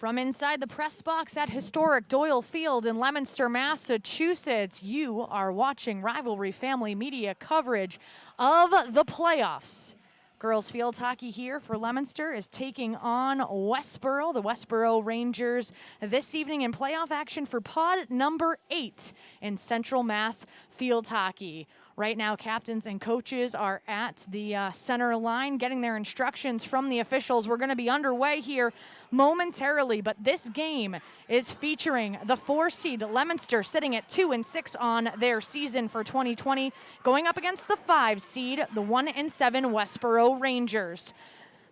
From inside the press box at historic Doyle Field in Leominster, Massachusetts, you are watching Rivalry Family Media coverage of the playoffs. Girls field hockey here for Leominster is taking on Westborough, the Westborough Rangers, this evening in playoff action for pod number 8 in Central Mass field hockey. Right now, captains and coaches are at the center line getting their instructions from the officials. We're going to be underway here momentarily, but this game is featuring the 4-seed Leominster sitting at 2-6 on their season for 2020, going up against the 5-seed, the 1-7 Westborough Rangers.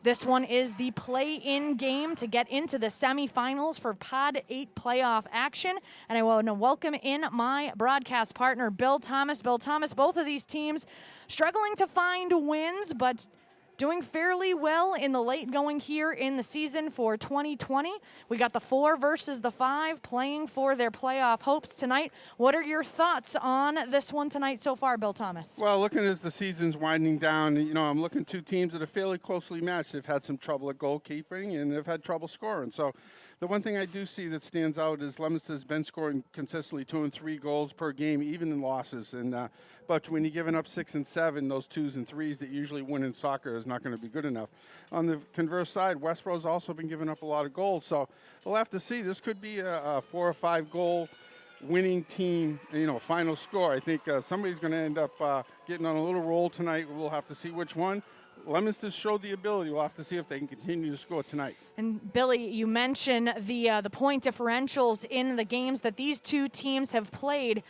This one is the play-in game to get into the semifinals for Pod 8 playoff action. And I want to welcome in my broadcast partner, Bill Thomas. Bill Thomas, both of these teams struggling to find wins, but doing fairly well in the late going here in the season for 2020. We got the 4 versus the 5 playing for their playoff hopes tonight. What are your thoughts on this one tonight so far, Bill Thomas? Well, looking as the season's winding down, I'm looking 2 teams that are fairly closely matched. They've had some trouble at goalkeeping and they've had trouble scoring. So the one thing I do see that stands out is Leominster's been scoring consistently 2 and 3 goals per game, even in losses. And but when you're giving up 6 and 7, those 2s and 3s that usually win in soccer is not going to be good enough. On the converse side, Westborough's also been giving up a lot of goals. So we'll have to see. This could be a 4 or 5 goal winning team, final score. I think somebody's going to end up getting on a little roll tonight. We'll have to see which one. Leominster showed the ability. We'll have to see if they can continue to score tonight. And Billy, you mentioned the point differentials in the games that these two teams have played.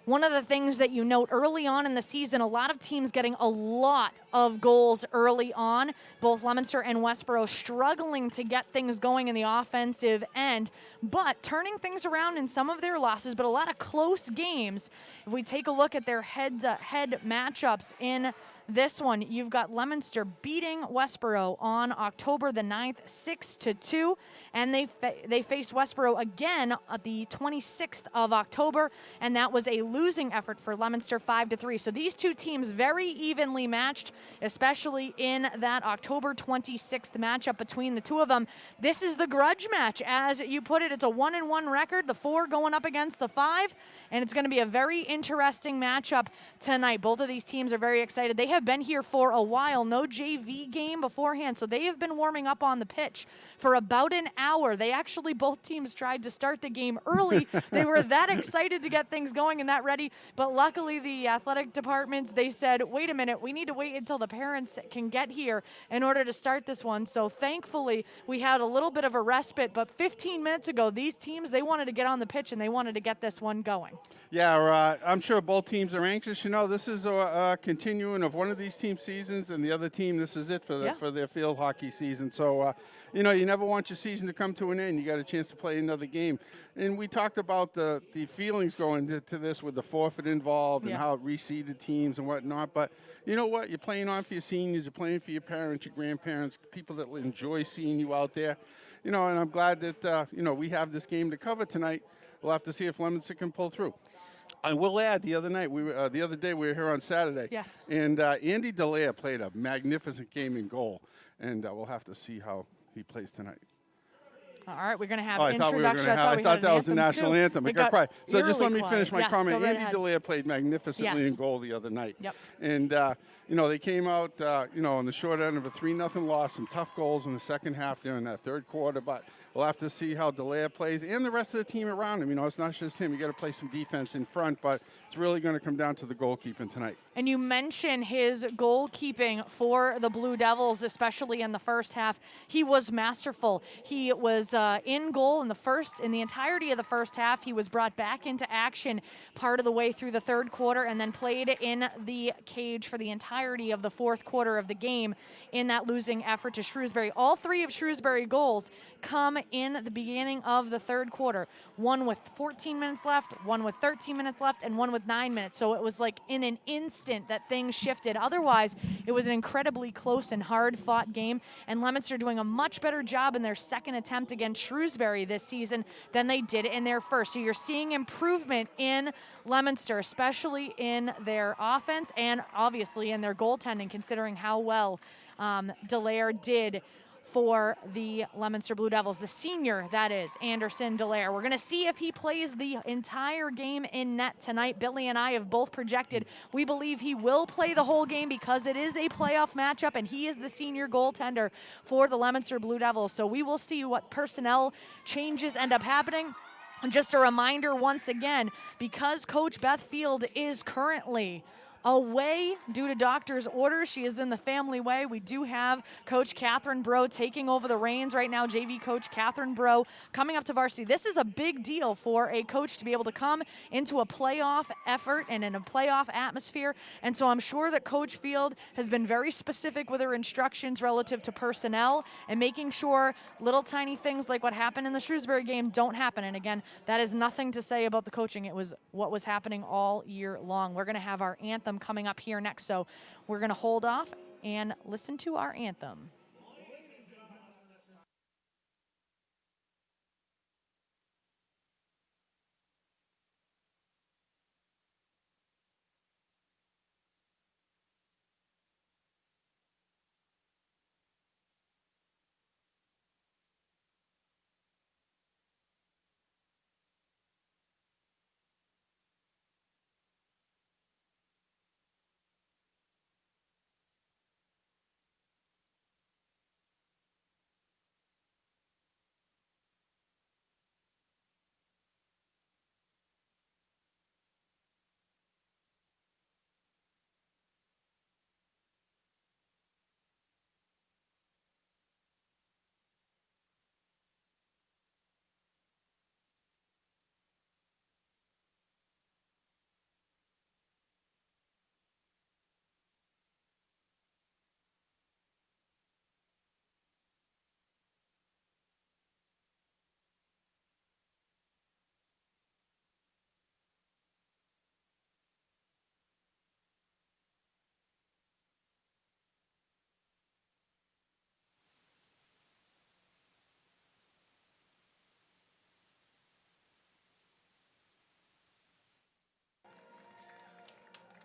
One of the things that you note early on in the season, a lot of teams getting a lot of goals early on, both Leominster and Westborough struggling to get things going in the offensive end, but turning things around in some of their losses, but a lot of close games. If we take a look at their head-to-head matchups in this one, you've got Leominster beating Westborough on October the 9th, 6-2, and they faced Westborough again at the 26th of October, and that was a losing effort for Leominster 5-3. So these two teams very evenly matched, especially in that October 26th matchup between the two of them. This is the grudge match, as you put it. It's a 1-1 record, the 4 going up against the 5, and it's going to be a very interesting matchup tonight. Both of these teams are very excited. They have been here for a while, no JV game beforehand, so they have been warming up on the pitch for about an hour. They actually, both teams tried to start the game early. They were that excited to get things going and that ready, but luckily the athletic departments, they said, wait a minute, we need to wait until the parents can get here in order to start this one. So thankfully we had a little bit of a respite, but 15 minutes ago, these teams, they wanted to get on the pitch and they wanted to get this one going. Yeah, I'm sure both teams are anxious. This is a continuing of one of these team seasons, and the other team, this is it for their field hockey season. So, you never want your season to come to an end. You got a chance to play another game. And we talked about the feelings going to this with the forfeit involved and how it reseeded teams and whatnot. But you know what? You're playing on for your seniors. You're playing for your parents, your grandparents, people that enjoy seeing you out there. And I'm glad that, we have this game to cover tonight. We'll have to see if Leominster can pull through. I will add, the other day we were here on Saturday. Yes. And Andy Dallaire played a magnificent game in goal, and we'll have to see how he plays tonight. All right, we're going to have an introduction. I thought that was the national anthem. It got quiet. So just let me finish my comment. Right Andy Dallaire played magnificently in goal the other night. Yep. And, they came out, on the short end of a 3-0 loss, some tough goals in the second half during that third quarter. But we'll have to see how Dallaire plays and the rest of the team around him. It's not just him. You got to play some defense in front, but it's really going to come down to the goalkeeping tonight. And you mentioned his goalkeeping for the Blue Devils, especially in the first half. He was masterful. He was in goal in the entirety of the first half. He was brought back into action part of the way through the third quarter and then played in the cage for the entirety of the fourth quarter of the game in that losing effort to Shrewsbury. All 3 of Shrewsbury goals come in the beginning of the third quarter. One with 14 minutes left, one with 13 minutes left, and one with 9 minutes. So it was like in an instant that things shifted. Otherwise, it was an incredibly close and hard-fought game, and Leominster doing a much better job in their second attempt against Shrewsbury this season than they did in their first. So you're seeing improvement in Leominster, especially in their offense and obviously in their goaltending, considering how well Dallaire did for the Leominster Blue Devils. The senior, that is, Anderson Dallaire. We're going to see if he plays the entire game in net tonight. Billy and I have both projected we believe he will play the whole game because it is a playoff matchup, and he is the senior goaltender for the Leominster Blue Devils. So we will see what personnel changes end up happening. And just a reminder once again, because Coach Beth Field is currently away due to doctor's orders. She is in the family way. We do have Coach Catherine Bro taking over the reins right now, JV Coach Catherine Bro coming up to varsity. This is a big deal for a coach to be able to come into a playoff effort and in a playoff atmosphere. And so I'm sure that Coach Field has been very specific with her instructions relative to personnel and making sure little tiny things like what happened in the Shrewsbury game don't happen. And again, that is nothing to say about the coaching. It was what was happening all year long. We're going to have our anthem coming up here next, so we're going to hold off and listen to our anthem.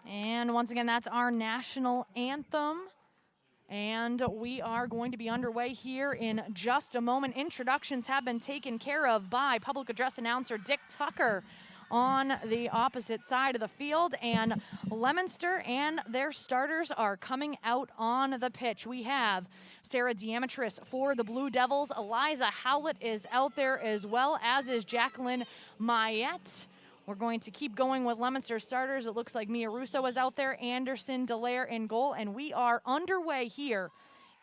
And once again, that's our national anthem. And we are going to be underway here in just a moment. Introductions have been taken care of by public address announcer Dick Tucker on the opposite side of the field. And Leominster and their starters are coming out on the pitch. We have Sarah Diametris for the Blue Devils. Eliza Howlett is out there, as well as is Jacqueline Mayette. We're going to keep going with Leominster starters. It looks like Mia Russo is out there, Anderson Dallaire in goal, and we are underway here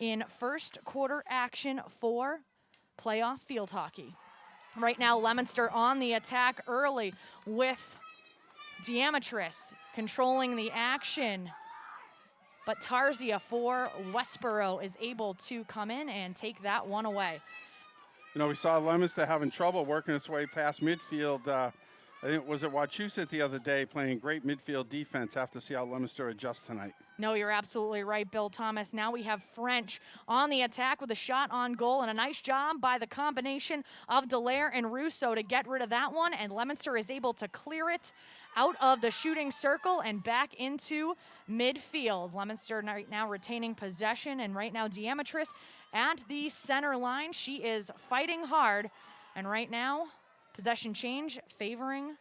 in first quarter action for playoff field hockey. Right now, Leominster on the attack early with Diametris controlling the action. But Tarzia for Westborough is able to come in and take that one away. You know, we saw Leominster having trouble working its way past midfield. I think it was at Wachusett the other day, playing great midfield defense. Have to see how Leominster adjusts tonight. No, you're absolutely right, Bill Thomas. Now we have French on the attack with a shot on goal, and a nice job by the combination of Dallaire and Russo to get rid of that one, and Leominster is able to clear it out of the shooting circle and back into midfield. Leominster right now retaining possession, and right now Diametris at the center line. She is fighting hard, and right now possession change favoring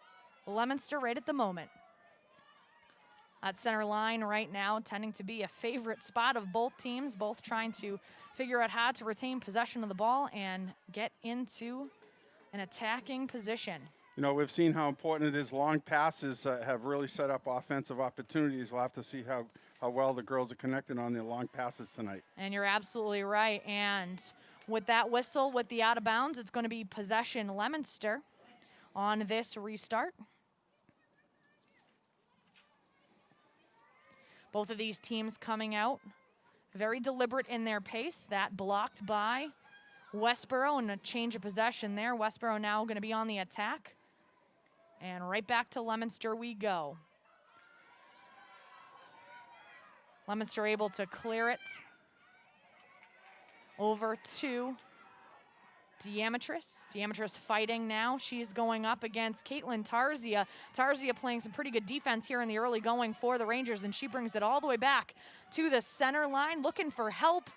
Leominster right at the moment. That center line right now tending to be a favorite spot of both teams, both trying to figure out how to retain possession of the ball and get into an attacking position. You know, we've seen how important it is. Long passes have really set up offensive opportunities. We'll have to see how well the girls are connected on their long passes tonight. And you're absolutely right. And with that whistle, with the out of bounds, it's going to be possession Leominster on this restart. Both of these teams coming out very deliberate in their pace. That blocked by Westborough, and a change of possession there. Westborough now going to be on the attack. And right back to Leominster we go. Leominster able to clear it over to Diametris. Diametris fighting now. She's going up against Caitlin Tarzia. Tarzia playing some pretty good defense here in the early going for the Rangers, and she brings it all the way back to the center line, looking for help.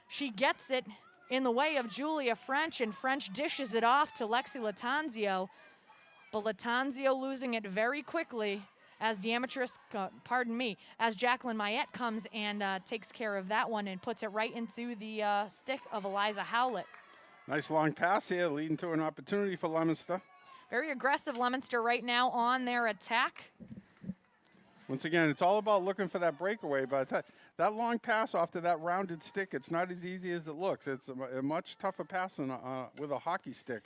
She gets it, in the way of Julia French, and French dishes it off to Lexi Latanzio. But Latanzio losing it very quickly as as Jacqueline Mayette comes and takes care of that one and puts it right into the stick of Eliza Howlett. Nice long pass here, leading to an opportunity for Leominster. Very aggressive Leominster right now on their attack. Once again, it's all about looking for that breakaway, but that long pass off to that rounded stick, it's not as easy as it looks. It's a much tougher pass than with a hockey stick.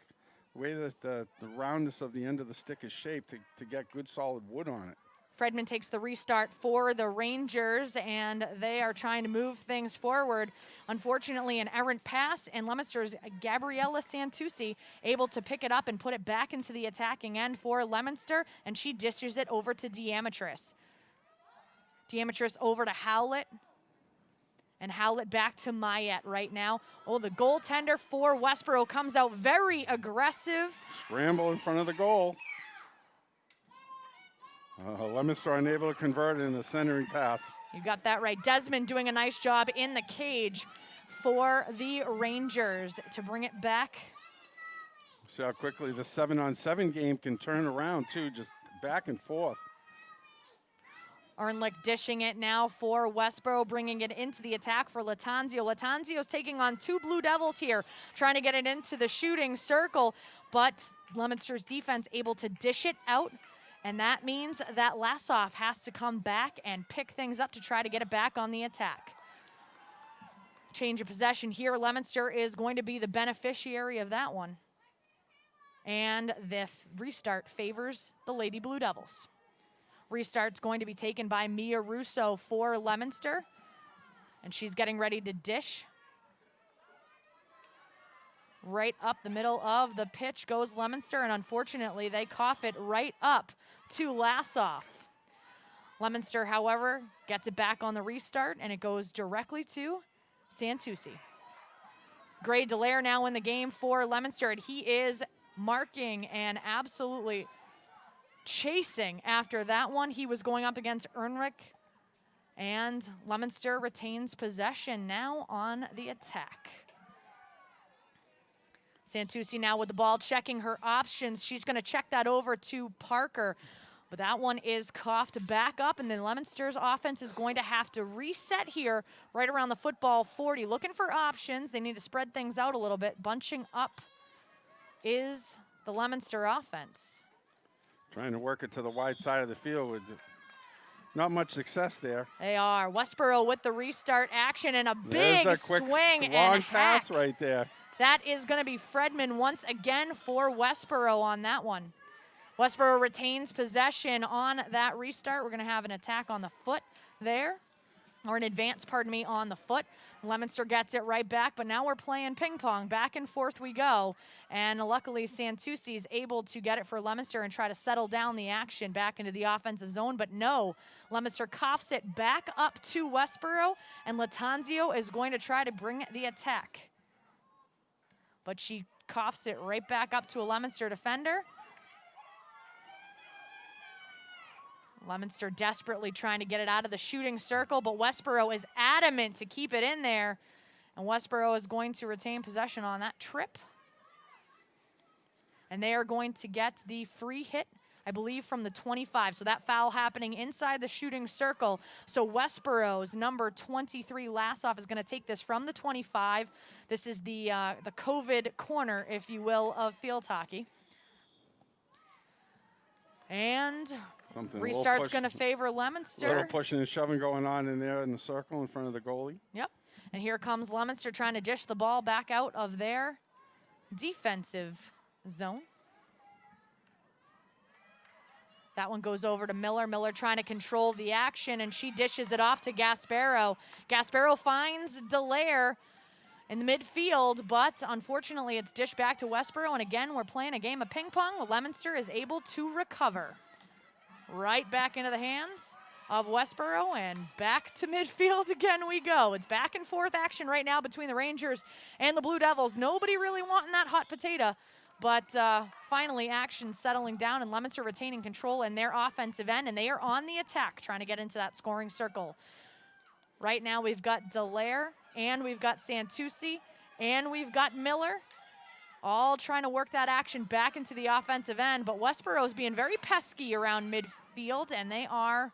The way that the roundness of the end of the stick is shaped to get good solid wood on it. Fredman takes the restart for the Rangers, and they are trying to move things forward. Unfortunately, an errant pass, and Leominster's Gabriella Santucci able to pick it up and put it back into the attacking end for Leominster, and she dishes it over to Diametris. Diametris over to Howlett, and Howlett back to Mayette right now. Oh, the goaltender for Westborough comes out very aggressive. Scramble in front of the goal. Leominster unable to convert in the centering pass. You got that right. Desmond doing a nice job in the cage for the Rangers to bring it back. See how quickly the 7-on-7 game can turn around too, just back and forth. Arnlich dishing it now for Westborough, bringing it into the attack for Latanzio. Latanzio's taking on two Blue Devils here, trying to get it into the shooting circle, but Leominster's defense able to dish it out. And that means that Lassoff has to come back and pick things up to try to get it back on the attack. Change of possession here. Leominster is going to be the beneficiary of that one. And the restart favors the Lady Blue Devils. Restart's going to be taken by Mia Russo for Leominster. And she's getting ready to dish. Right up the middle of the pitch goes Leominster, and unfortunately they cough it right up to Lassoff. Leominster, however, gets it back on the restart, and it goes directly to Santucci. Gray Dallaire now in the game for Leominster, and he is marking and absolutely chasing after that one. He was going up against Ernrich, and Leominster retains possession now on the attack. Santucci now with the ball, checking her options. She's going to check that over to Parker, but that one is coughed back up, and then Leominster's offense is going to have to reset here right around the football 40. Looking for options. They need to spread things out a little bit. Bunching up is the Leominster offense. Trying to work it to the wide side of the field with not much success there. They are. Westborough with the restart action, and a big swing long and pass hack. right there. That is going to be Fredman once again for Westborough on that one. Westborough retains possession on that restart. We're going to have an attack on the foot there, or an advance, pardon me, on the foot. Leominster gets it right back, but now we're playing ping pong. Back and forth we go. And luckily, Santucci is able to get it for Leominster and try to settle down the action back into the offensive zone. But no, Leominster coughs it back up to Westborough, and Latanzio is going to try to bring the attack. But she coughs it right back up to a Leominster defender. Leominster desperately trying to get it out of the shooting circle, but Westborough is adamant to keep it in there. And Westborough is going to retain possession on that trip. And they are going to get the free hit, I believe, from the 25. So that foul happening inside the shooting circle. So Westborough's number 23, Lassoff, is going to take this from the 25. This is the COVID corner, if you will, of field hockey. And restart's going to favor Leominster. A little pushing and shoving going on in there in the circle in front of the goalie. Yep. And here comes Leominster trying to dish the ball back out of their defensive zone. That one goes over to Miller. Miller trying to control the action, and she dishes it off to Gasparo. Gasparo finds Dallaire in the midfield, but unfortunately it's dished back to Westborough, and again we're playing a game of ping pong. Leominster is able to recover. Right back into the hands of Westborough, and back to midfield again we go. It's back and forth action right now between the Rangers and the Blue Devils. Nobody really wanting that hot potato, but finally action settling down, and Leominster retaining control in their offensive end, and they are on the attack trying to get into that scoring circle. Right now we've got Dallaire and we've got Santucci, and we've got Miller all trying to work that action back into the offensive end, but Westborough's being very pesky around midfield, and they are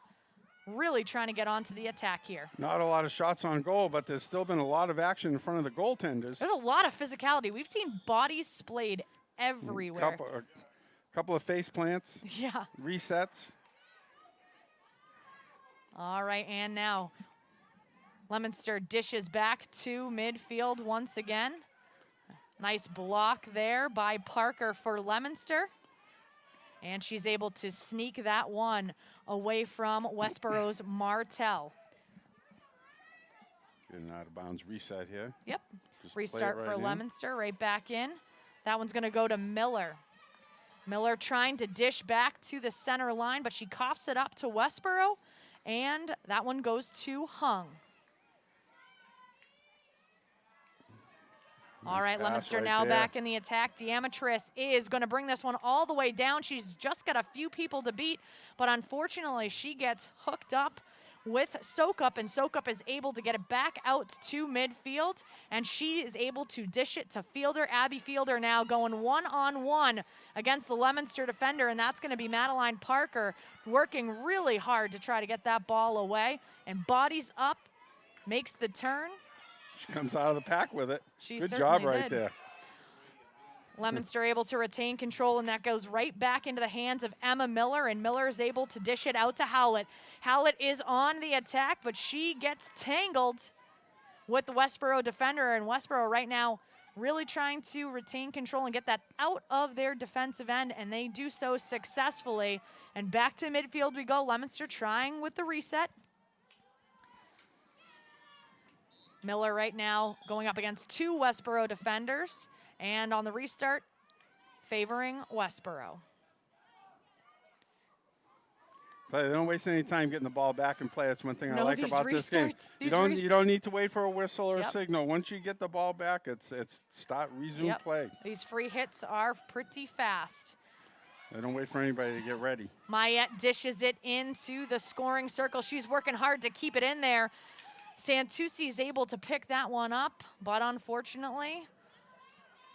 really trying to get onto the attack here. Not a lot of shots on goal, but there's still been a lot of action in front of the goaltenders. There's a lot of physicality. We've seen bodies splayed everywhere. Couple of face plants. Yeah. Resets. All right, and now Leominster dishes back to midfield once again. Nice block there by Parker for Leominster. And she's able to sneak that one away from Westborough's Martel. Getting out of bounds reset here. Yep. Just Restart right for in. Leominster, right back in. That one's going to go to Miller. Miller trying to dish back to the center line, but she coughs it up to Westborough, and that one goes to Hung. All right, Leominster now back in the attack. Diametris is going to bring this one all the way down. She's just got a few people to beat, but unfortunately she gets hooked up with Sokup, and Sokup is able to get it back out to midfield, and she is able to dish it to Fielder. Abby Fielder now going one-on-one against the Leominster defender, and that's going to be Madeline Parker working really hard to try to get that ball away, and bodies up, makes the turn. She comes out of the pack with it. She Good job certainly right did. there. Leominster able to retain control, and that goes right back into the hands of Emma Miller, and Miller is able to dish it out to Howlett. Howlett is on the attack, but she gets tangled with the Westborough defender, and Westborough right now really trying to retain control and get that out of their defensive end, and they do so successfully. And back to midfield we go. Leominster trying with the reset. Miller right now going up against two Westborough defenders, and on the restart, favoring Westborough. So they don't waste any time getting the ball back in play. That's one thing I like about this game. You restarts. don't need to wait for a whistle or a signal. Once you get the ball back, it's resume play. These free hits are pretty fast. They don't wait for anybody to get ready. Mayette dishes it into the scoring circle. She's working hard to keep it in there. Santucci is able to pick that one up, but unfortunately,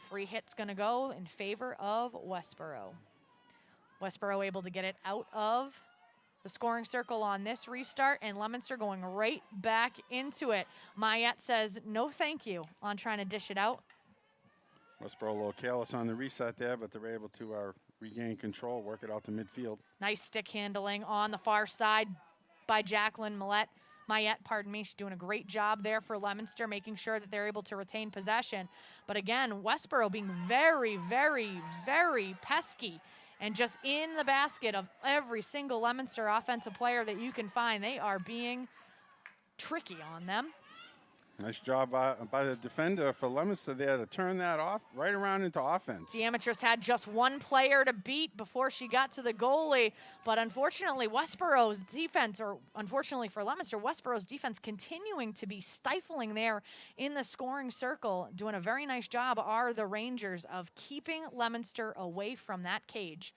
free hit's going to go in favor of Westborough. Westborough able to get it out of the scoring circle on this restart, and Leominster going right back into it. Mayette says no thank you on trying to dish it out. Westborough a little careless on the reset there, but they're able to regain control, work it out to midfield. Nice stick handling on the far side by Jacqueline Mayette, pardon me. She's doing a great job there for Leominster, making sure that they're able to retain possession. But again, Westborough being very, very, very pesky and just in the basket of every single Leominster offensive player that you can find. They are being tricky on them. Nice job by the defender for Leominster there to turn that off right around into offense. Diametris had just one player to beat before she got to the goalie, but unfortunately Westborough's defense, or unfortunately for Leominster, Westborough's defense continuing to be stifling there in the scoring circle. Doing a very nice job are the Rangers of keeping Leominster away from that cage.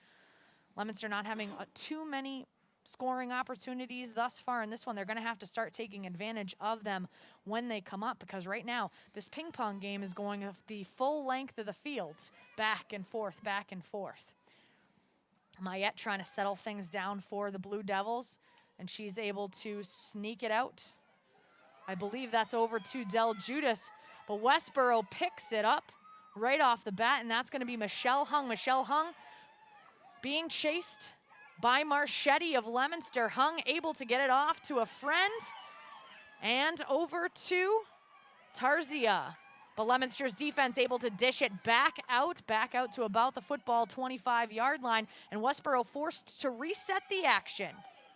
Leominster not having too many scoring opportunities thus far in this one. They're going to have to start taking advantage of them when they come up, because right now this ping pong game is going the full length of the field, back and forth, back and forth. Mayette trying to settle things down for the Blue Devils, and she's able to sneak it out. I believe that's over to Del Judas, but Westborough picks it up right off the bat, and that's going to be Michelle Hung. Michelle Hung being chased by Marchetti of Leominster. Hung able to get it off to a friend and over to Tarzia. But Leominster's defense able to dish it back out to about the football 25-yard line, and Westborough forced to reset the action.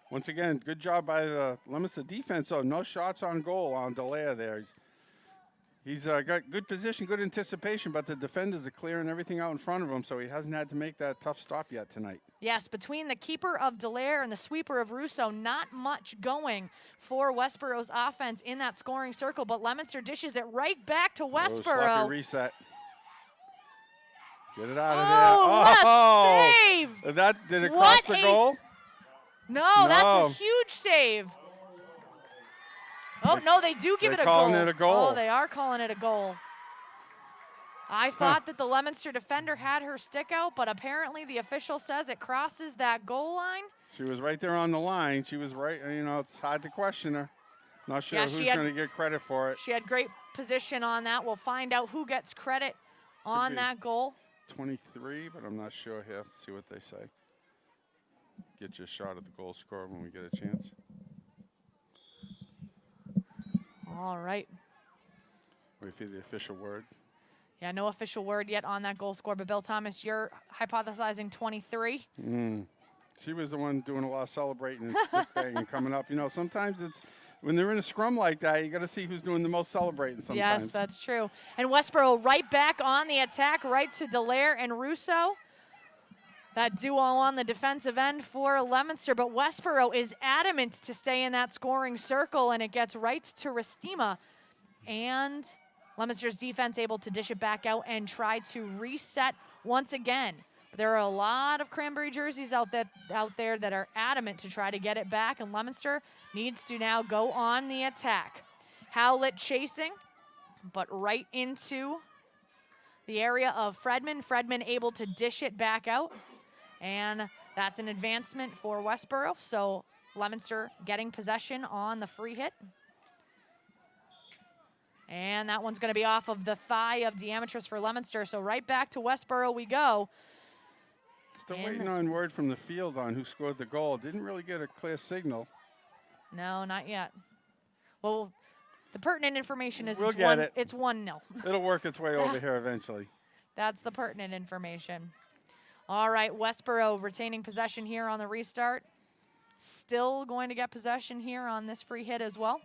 Once again, good job by the Leominster defense, though. No shots on goal on Dallaire there. He's got good position, good anticipation, but the defenders are clearing everything out in front of him, so he hasn't had to make that tough stop yet tonight. Yes, between the keeper of Dallaire and the sweeper of Russo, not much going for Westborough's offense in that scoring circle, but Leominster dishes it right back to Westborough. Sloppy reset. Get it out of there. What a save! Did it cross the goal? No, that's a huge save. Oh, no, they do give it a goal. They're calling it a goal. Oh, they are calling it a goal. I thought that the Leominster defender had her stick out, but apparently the official says it crosses that goal line. She was right there on the line. She was right, it's hard to question her. Not sure who's going to get credit for it. She had great position on that. We'll find out who gets credit on that goal. 23, but I'm not sure here. Let's see what they say. Get you a shot at the goal scorer when we get a chance. All right. Wait for the official word. Yeah, no official word yet on that goal score, but Bill Thomas, you're hypothesizing 23. She was the one doing a lot of celebrating and stick banging coming up. Sometimes it's when they're in a scrum like that, you got to see who's doing the most celebrating sometimes. Yes, that's true. And Westborough right back on the attack, right to Dallaire and Russo. That duo on the defensive end for Leominster, but Westborough is adamant to stay in that scoring circle, and it gets right to Restima. And Leominster's defense able to dish it back out and try to reset once again. There are a lot of Cranberry jerseys out there that are adamant to try to get it back, and Leominster needs to now go on the attack. Howlett chasing, but right into the area of Fredman. Fredman able to dish it back out, and that's an advancement for Westborough. So Leominster getting possession on the free hit. And that one's going to be off of the thigh of Diametris for Leominster. So right back to Westborough we go. Still waiting on word from the field on who scored the goal. Didn't really get a clear signal. No, not yet. Well, the pertinent information is it's 1-0. It'll work its way over here eventually. That's the pertinent information. All right, Westborough retaining possession here on the restart. Still going to get possession here on this free hit as well.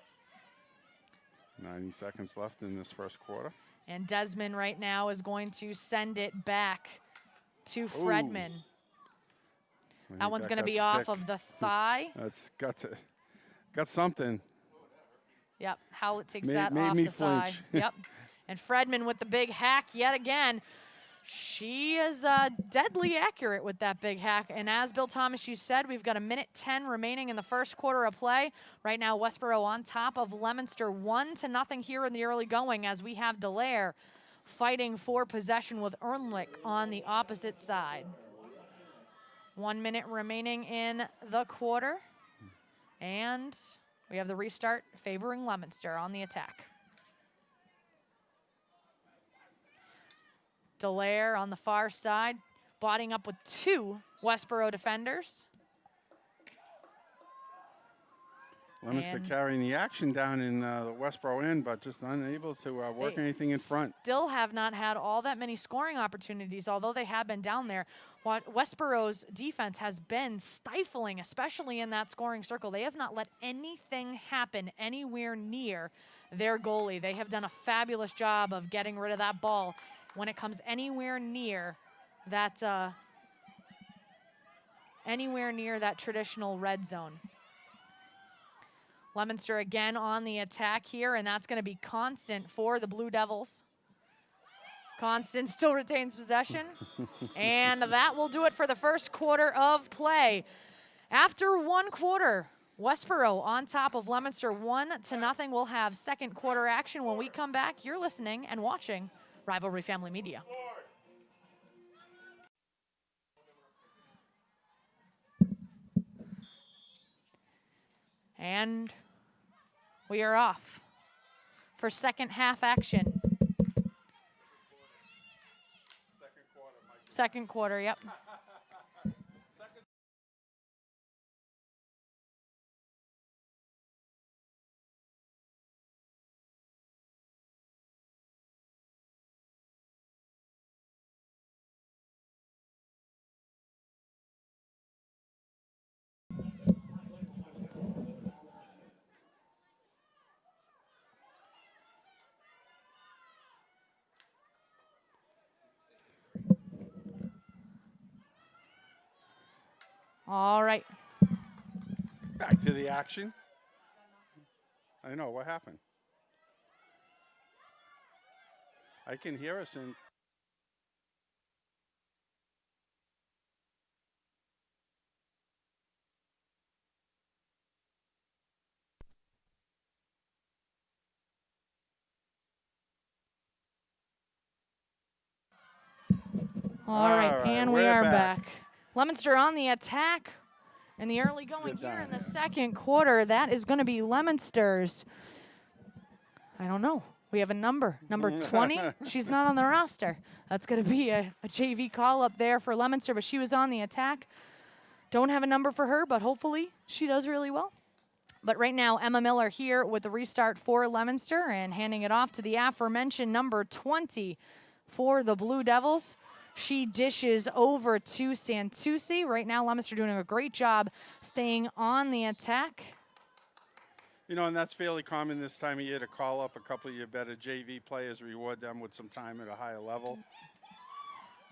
90 seconds left in this first quarter. And Desmond right now is going to send it back to Fredman. That one's going to be off of the thigh. That's got something. Yep, Howlett takes that off the thigh. Yep, and Fredman with the big hack yet again. She is deadly accurate with that big hack. And as Bill Thomas, you said, we've got 1:10 remaining in the first quarter of play. Right now, Westborough on top of Leominster 1-0 here in the early going, as we have Dallaire fighting for possession with Ernlich on the opposite side. 1 minute remaining in the quarter. And we have the restart favoring Leominster on the attack. Dallaire on the far side, botting up with 2 Westborough defenders. Leominster carrying the action down in the Westborough end, but just unable to work anything in front. Still have not had all that many scoring opportunities, although they have been down there. Westborough's defense has been stifling, especially in that scoring circle. They have not let anything happen anywhere near their goalie. They have done a fabulous job of getting rid of that ball when it comes anywhere near that traditional red zone. Leominster again on the attack here, and that's going to be Constant for the Blue Devils. Constant still retains possession, and that will do it for the first quarter of play. After one quarter, Westborough on top of Leominster 1-0. We'll have second quarter action when we come back. You're listening and watching Rivalry Family Media. And we are off for second half action. Second quarter, yep. All right. Back to the action. I know, what happened? I can hear us in All right, and we we're are back. Leominster on the attack in the early going here in the second quarter. That is going to be Leominster's. I don't know. We have a number 20. She's not on the roster. That's going to be a JV call up there for Leominster, but she was on the attack. Don't have a number for her, but hopefully she does really well. But right now, Emma Miller here with the restart for Leominster and handing it off to the aforementioned number 20 for the Blue Devils. She dishes over to Santucci. Right now, Leominster doing a great job staying on the attack. You know, and that's fairly common this time of year to call up a couple of your better JV players, reward them with some time at a higher level.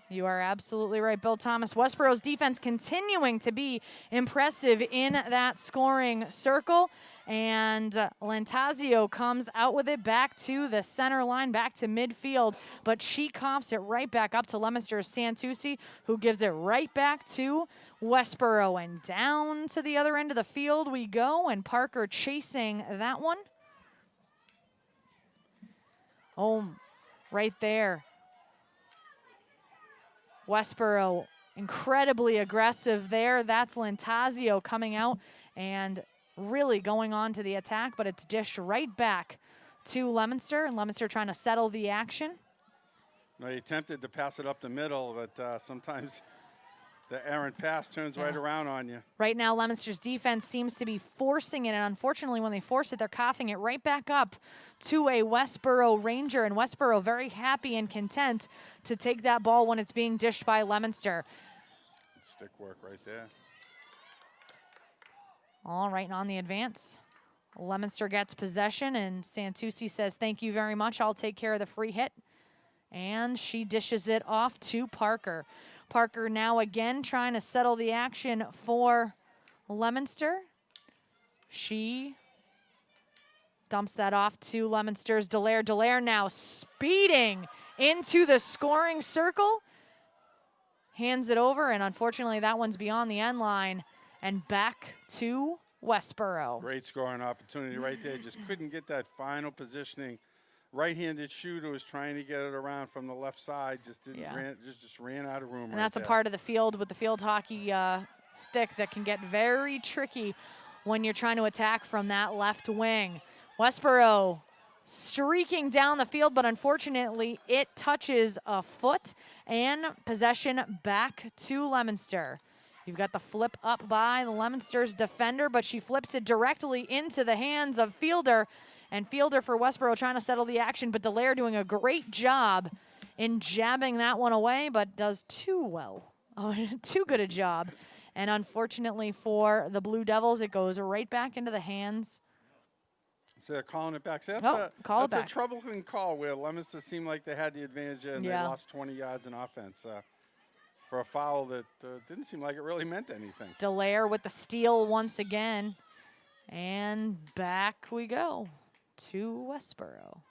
You are absolutely right, Bill Thomas. Westborough's defense continuing to be impressive in that scoring circle. And Lantazio comes out with it back to the center line, back to midfield. But she coughs it right back up to Leominster's Santucci, who gives it right back to Westborough. And down to the other end of the field we go, and Parker chasing that one. Oh, right there. Westborough incredibly aggressive there. That's Lantazio coming out and really going on to the attack, but it's dished right back to Leominster, and Leominster trying to settle the action. No, he attempted to pass it up the middle, but sometimes the errant pass turns right around on you. Right now, Leominster's defense seems to be forcing it, and unfortunately, when they force it, they're coughing it right back up to a Westborough Ranger, and Westborough very happy and content to take that ball when it's being dished by Leominster. Stick work right there. All right, and on the advance, Leominster gets possession, and Santucci says, thank you very much, I'll take care of the free hit. And she dishes it off to Parker. Parker now again trying to settle the action for Leominster. She dumps that off to Leominster's Dallaire. Dallaire now speeding into the scoring circle. Hands it over, and unfortunately that one's beyond the end line. And back to Westborough. Great scoring opportunity right there. Just couldn't get that final positioning. Right-handed shooter was trying to get it around from the left side. Just didn't just ran out of room. And that's a part of the field with the field hockey stick that can get very tricky when you're trying to attack from that left wing. Westborough streaking down the field, but unfortunately it touches a foot, and possession back to Leominster. You've got the flip up by the Leominster's defender, but she flips it directly into the hands of Fielder. And Fielder for Westborough trying to settle the action, but Dallaire doing a great job in jabbing that one away, but does too good a job. And unfortunately for the Blue Devils, it goes right back into the hands. So they're calling it back. So that's a troubling call where Leominster seemed like they had the advantage and they lost 20 yards in offense. For a foul that didn't seem like it really meant anything. Dallaire with the steal once again. And back we go to Westborough.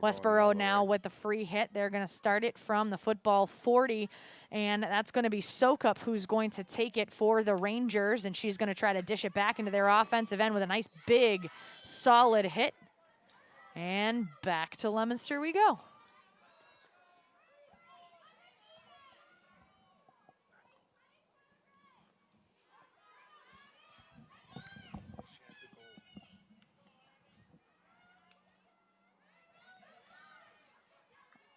Westborough now with the free hit. They're going to start it from the football 40. And that's going to be Sokup who's going to take it for the Rangers. And she's going to try to dish it back into their offensive end with a nice big solid hit. And back to Leominster we go.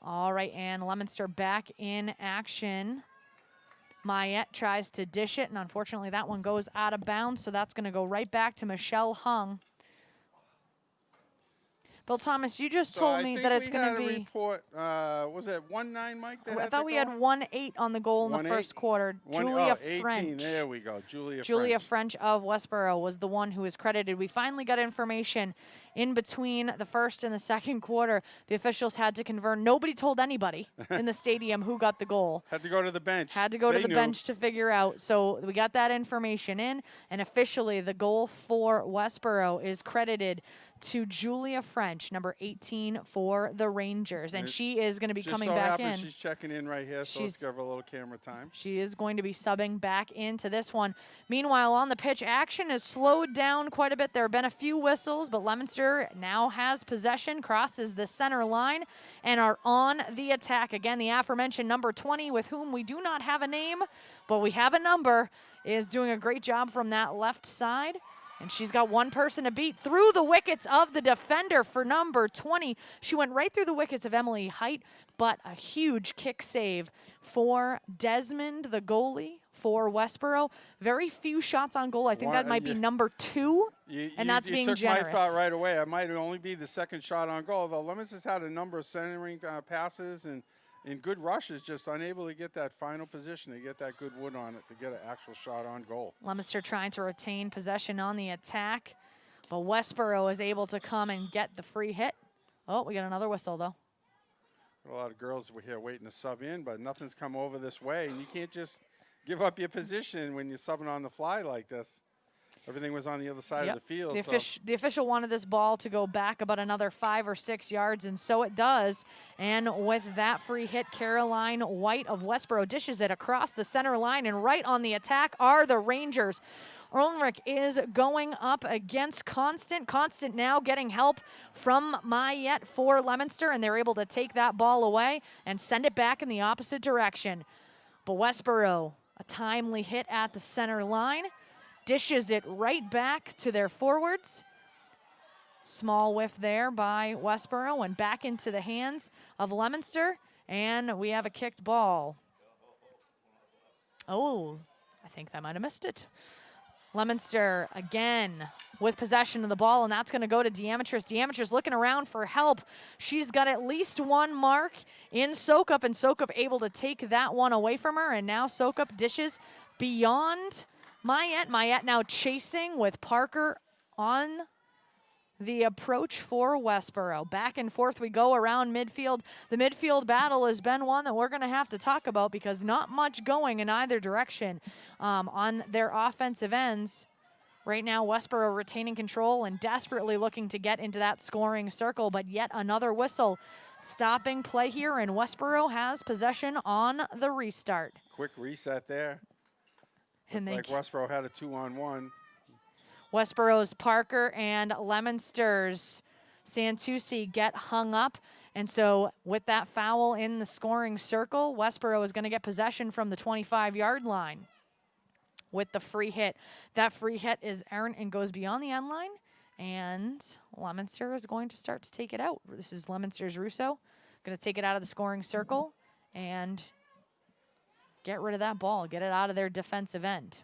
All right, and Leominster back in action. MIAA tries to dish it, and unfortunately that one goes out of bounds, so that's going to go right back to Michelle Hung. Bill Thomas, you just told me that it's going to be. Report, was it 1-9, Mike? I thought we had 1-8 on the goal in the first quarter. Julia French. There we go. Julia French of Westborough was the one who was credited. We finally got information in between the first and the second quarter. The officials had to confirm. Nobody told anybody in the stadium who got the goal. Had to go to the bench. Had to go to the bench to figure out. So we got that information in, and officially the goal for Westborough is credited to Julia French, number 18 for the Rangers. And she is going to be coming back in. She's checking in right here, so let's give her a little camera time. She is going to be subbing back into this one. Meanwhile, on the pitch, action has slowed down quite a bit. There have been a few whistles, but Leominster now has possession, crosses the center line, and are on the attack. Again, the aforementioned number 20, with whom we do not have a name, but we have a number, is doing a great job from that left side. And she's got one person to beat through the wickets of the defender for number 20. She went right through the wickets of Emily Height, but a huge kick save for Desmond, the goalie for Westborough. Very few shots on goal. I think that might be number 2, and that's being generous. You took my thought right away. It might only be the second shot on goal, though Leominster's had a number of centering passes and good rushes, just unable to get that final position, to get that good wood on it, to get an actual shot on goal. Leominster trying to retain possession on the attack, but Westborough is able to come and get the free hit. Oh, we got another whistle, though. A lot of girls were here waiting to sub in, but nothing's come over this way, and you can't just give up your position when you're subbing on the fly like this. Everything was on the other side of the field. The official wanted this ball to go back about another 5 or 6 yards, and so it does. And with that free hit, Caroline White of Westborough dishes it across the center line, and right on the attack are the Rangers. Ulrich is going up against Constant. Constant now getting help from MIAA for Leominster, and they're able to take that ball away and send it back in the opposite direction. But Westborough, a timely hit at the center line, dishes it right back to their forwards. Small whiff there by Westborough and back into the hands of Leominster. And we have a kicked ball. Oh, I think I might have missed it. Leominster again with possession of the ball, and that's going to go to Diametris. Diametris looking around for help. She's got at least one mark in Sokup, and Sokup able to take that one away from her. And now Sokup dishes beyond MIAA now chasing with Parker on the approach for Westborough. Back and forth we go around midfield. The midfield battle has been one that we're going to have to talk about, because not much going in either direction on their offensive ends. Right now, Westborough retaining control and desperately looking to get into that scoring circle, but yet another whistle stopping play here, and Westborough has possession on the restart. Quick reset there. And like Westborough had a 2-on-1. Westborough's Parker and Leominster's Santucci get hung up. And so with that foul in the scoring circle, Westborough is going to get possession from the 25-yard line with the free hit. That free hit is errant and goes beyond the end line. And Leominster is going to start to take it out. This is Leominster's Russo. Going to take it out of the scoring circle and get rid of that ball, get it out of their defensive end.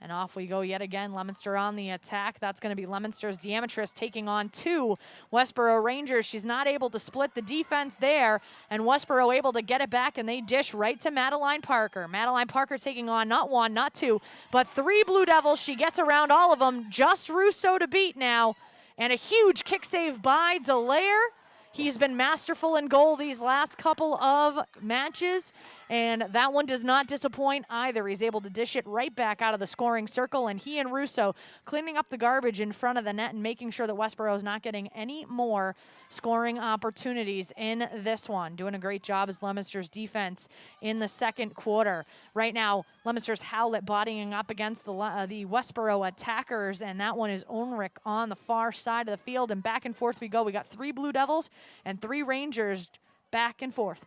And off we go yet again. Leominster on the attack. That's going to be Leominster's Diametris taking on 2 Westborough Rangers. She's not able to split the defense there, and Westborough able to get it back, and they dish right to Madeline Parker. Madeline Parker taking on not 1, not 2, but 3 Blue Devils. She gets around all of them. Just Russo to beat now. And a huge kick save by Dallaire. He's been masterful in goal these last couple of matches, and that one does not disappoint either. He's able to dish it right back out of the scoring circle, and he and Russo cleaning up the garbage in front of the net and making sure that Westborough is not getting any more scoring opportunities in this one. Doing a great job as Leominster's defense in the second quarter. Right now, Leominster's Howlett bodying up against the Westborough attackers, and that one is Ulrich on the far side of the field, and back and forth we go. We got 3 Blue Devils and 3 Rangers back and forth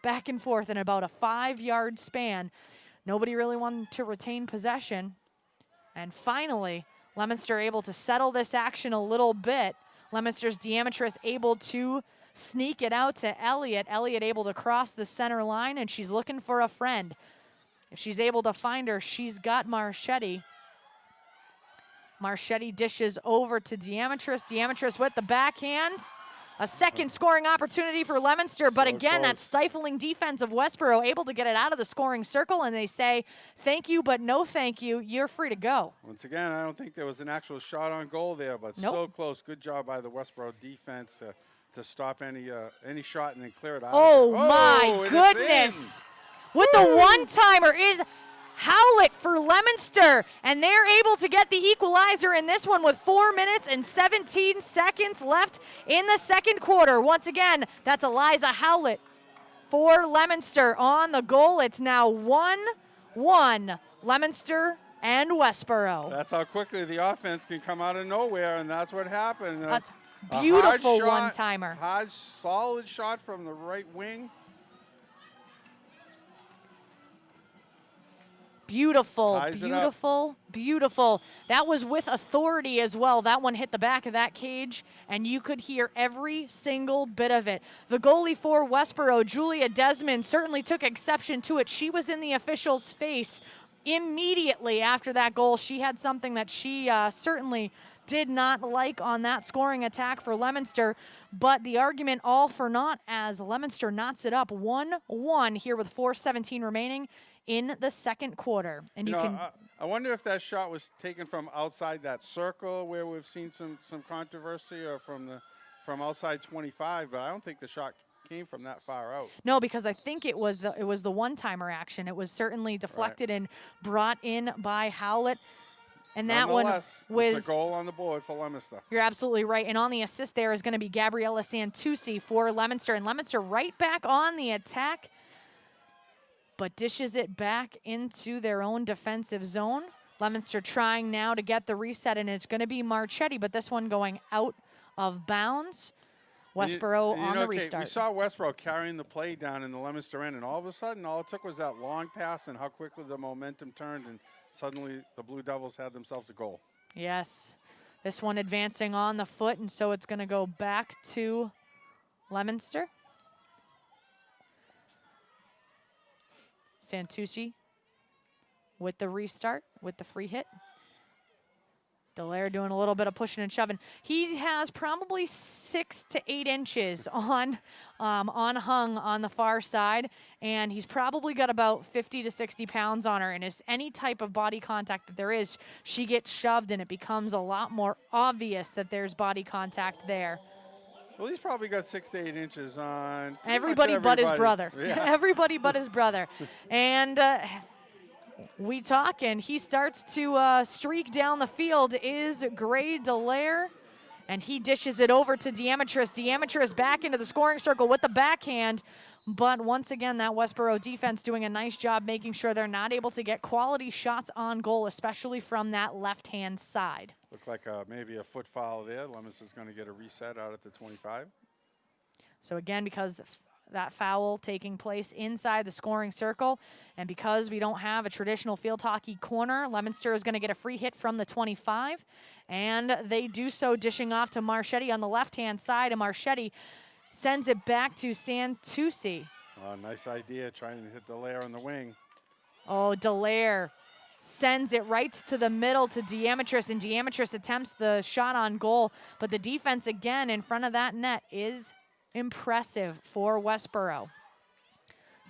in about a 5-yard span. Nobody really wanted to retain possession. And finally, Leominster able to settle this action a little bit. Leominster's Diametris able to sneak it out to Elliott. Elliott able to cross the center line, and she's looking for a friend. If she's able to find her, she's got Marchetti. Marchetti dishes over to Diametris. Diametris with the backhand. A second scoring opportunity for Leominster, but again, that stifling defense of Westborough able to get it out of the scoring circle, and they say, thank you, but no thank you. You're free to go. Once again, I don't think there was an actual shot on goal there, but so close. Good job by the Westborough defense to stop any shot and then clear it out. Oh, my goodness. With the one-timer is Howlett for Leominster, and they're able to get the equalizer in this one with 4 minutes and 17 seconds left in the second quarter. Once again, that's Eliza Howlett for Leominster on the goal. It's now 1-1, Leominster and Westborough. That's how quickly the offense can come out of nowhere, and that's what happened. That's beautiful shot, one-timer. Hard, solid shot from the right wing. Beautiful, Ties beautiful, beautiful. That was with authority as well. That one hit the back of that cage, and you could hear every single bit of it. The goalie for Westborough, Julia Desmond, certainly took exception to it. She was in the official's face immediately after that goal. She had something that she certainly did not like on that scoring attack for Leominster, but the argument all for naught as Leominster knots it up 1-1 here with 4:17 remaining in the second quarter. And I wonder if that shot was taken from outside that circle where we've seen some controversy, or from outside 25, but I don't think the shot came from that far out. No, because I think it was the one-timer action. It was certainly deflected and brought in by Howlett. And that one was it's a goal on the board for Leominster. You're absolutely right. And on the assist there is going to be Gabriella Santucci for Leominster. And Leominster right back on the attack, but dishes it back into their own defensive zone. Leominster trying now to get the reset, and it's going to be Marchetti, but this one going out of bounds. Westborough on the restart. We saw Westborough carrying the play down in the Leominster end, and all of a sudden, all it took was that long pass and how quickly the momentum turned, and suddenly the Blue Devils had themselves a goal. Yes. This one advancing on the foot, and so it's going to go back to Leominster. Santucci with the restart, with the free hit. Dallaire doing a little bit of pushing and shoving. He has probably 6 to 8 inches on hung on the far side, and he's probably got about 50 to 60 pounds on her. And as any type of body contact that there is, she gets shoved, and it becomes a lot more obvious that there's body contact there. Well, he's probably got 6 to 8 inches on everybody but his brother. Yeah. Everybody but his brother. And we talk, and he starts to streak down the field is Gray Dallaire, and he dishes it over to Diametris. Diametris back into the scoring circle with the backhand, but once again, that Westborough defense doing a nice job making sure they're not able to get quality shots on goal, especially from that left-hand side. Looked like maybe a foot foul there. Leominster's going to get a reset out at the 25. So again, because that foul taking place inside the scoring circle, and because we don't have a traditional field hockey corner, Leominster is going to get a free hit from the 25, and they do so dishing off to Marchetti on the left-hand side, and Marchetti sends it back to Santucci. Oh, nice idea, trying to hit Dallaire on the wing. Oh, Dallaire sends it right to the middle to Diametris, and Diametris attempts the shot on goal, but the defense again in front of that net is impressive for Westborough.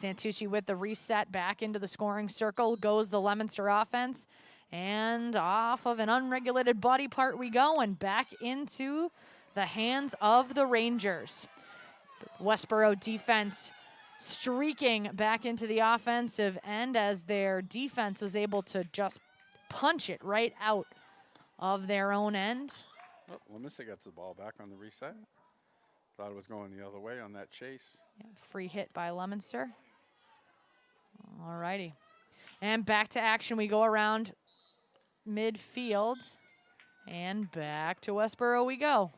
Santucci with the reset back into the scoring circle goes the Leominster offense, and off of an unregulated body part we go, and back into the hands of the Rangers. Westborough defense streaking back into the offensive end as their defense was able to just punch it right out of their own end. Oh, Leominster gets the ball back on the reset. Thought it was going the other way on that chase. Yeah, free hit by Leominster. All righty. And back to action. We go around midfield, and back to Westborough we go.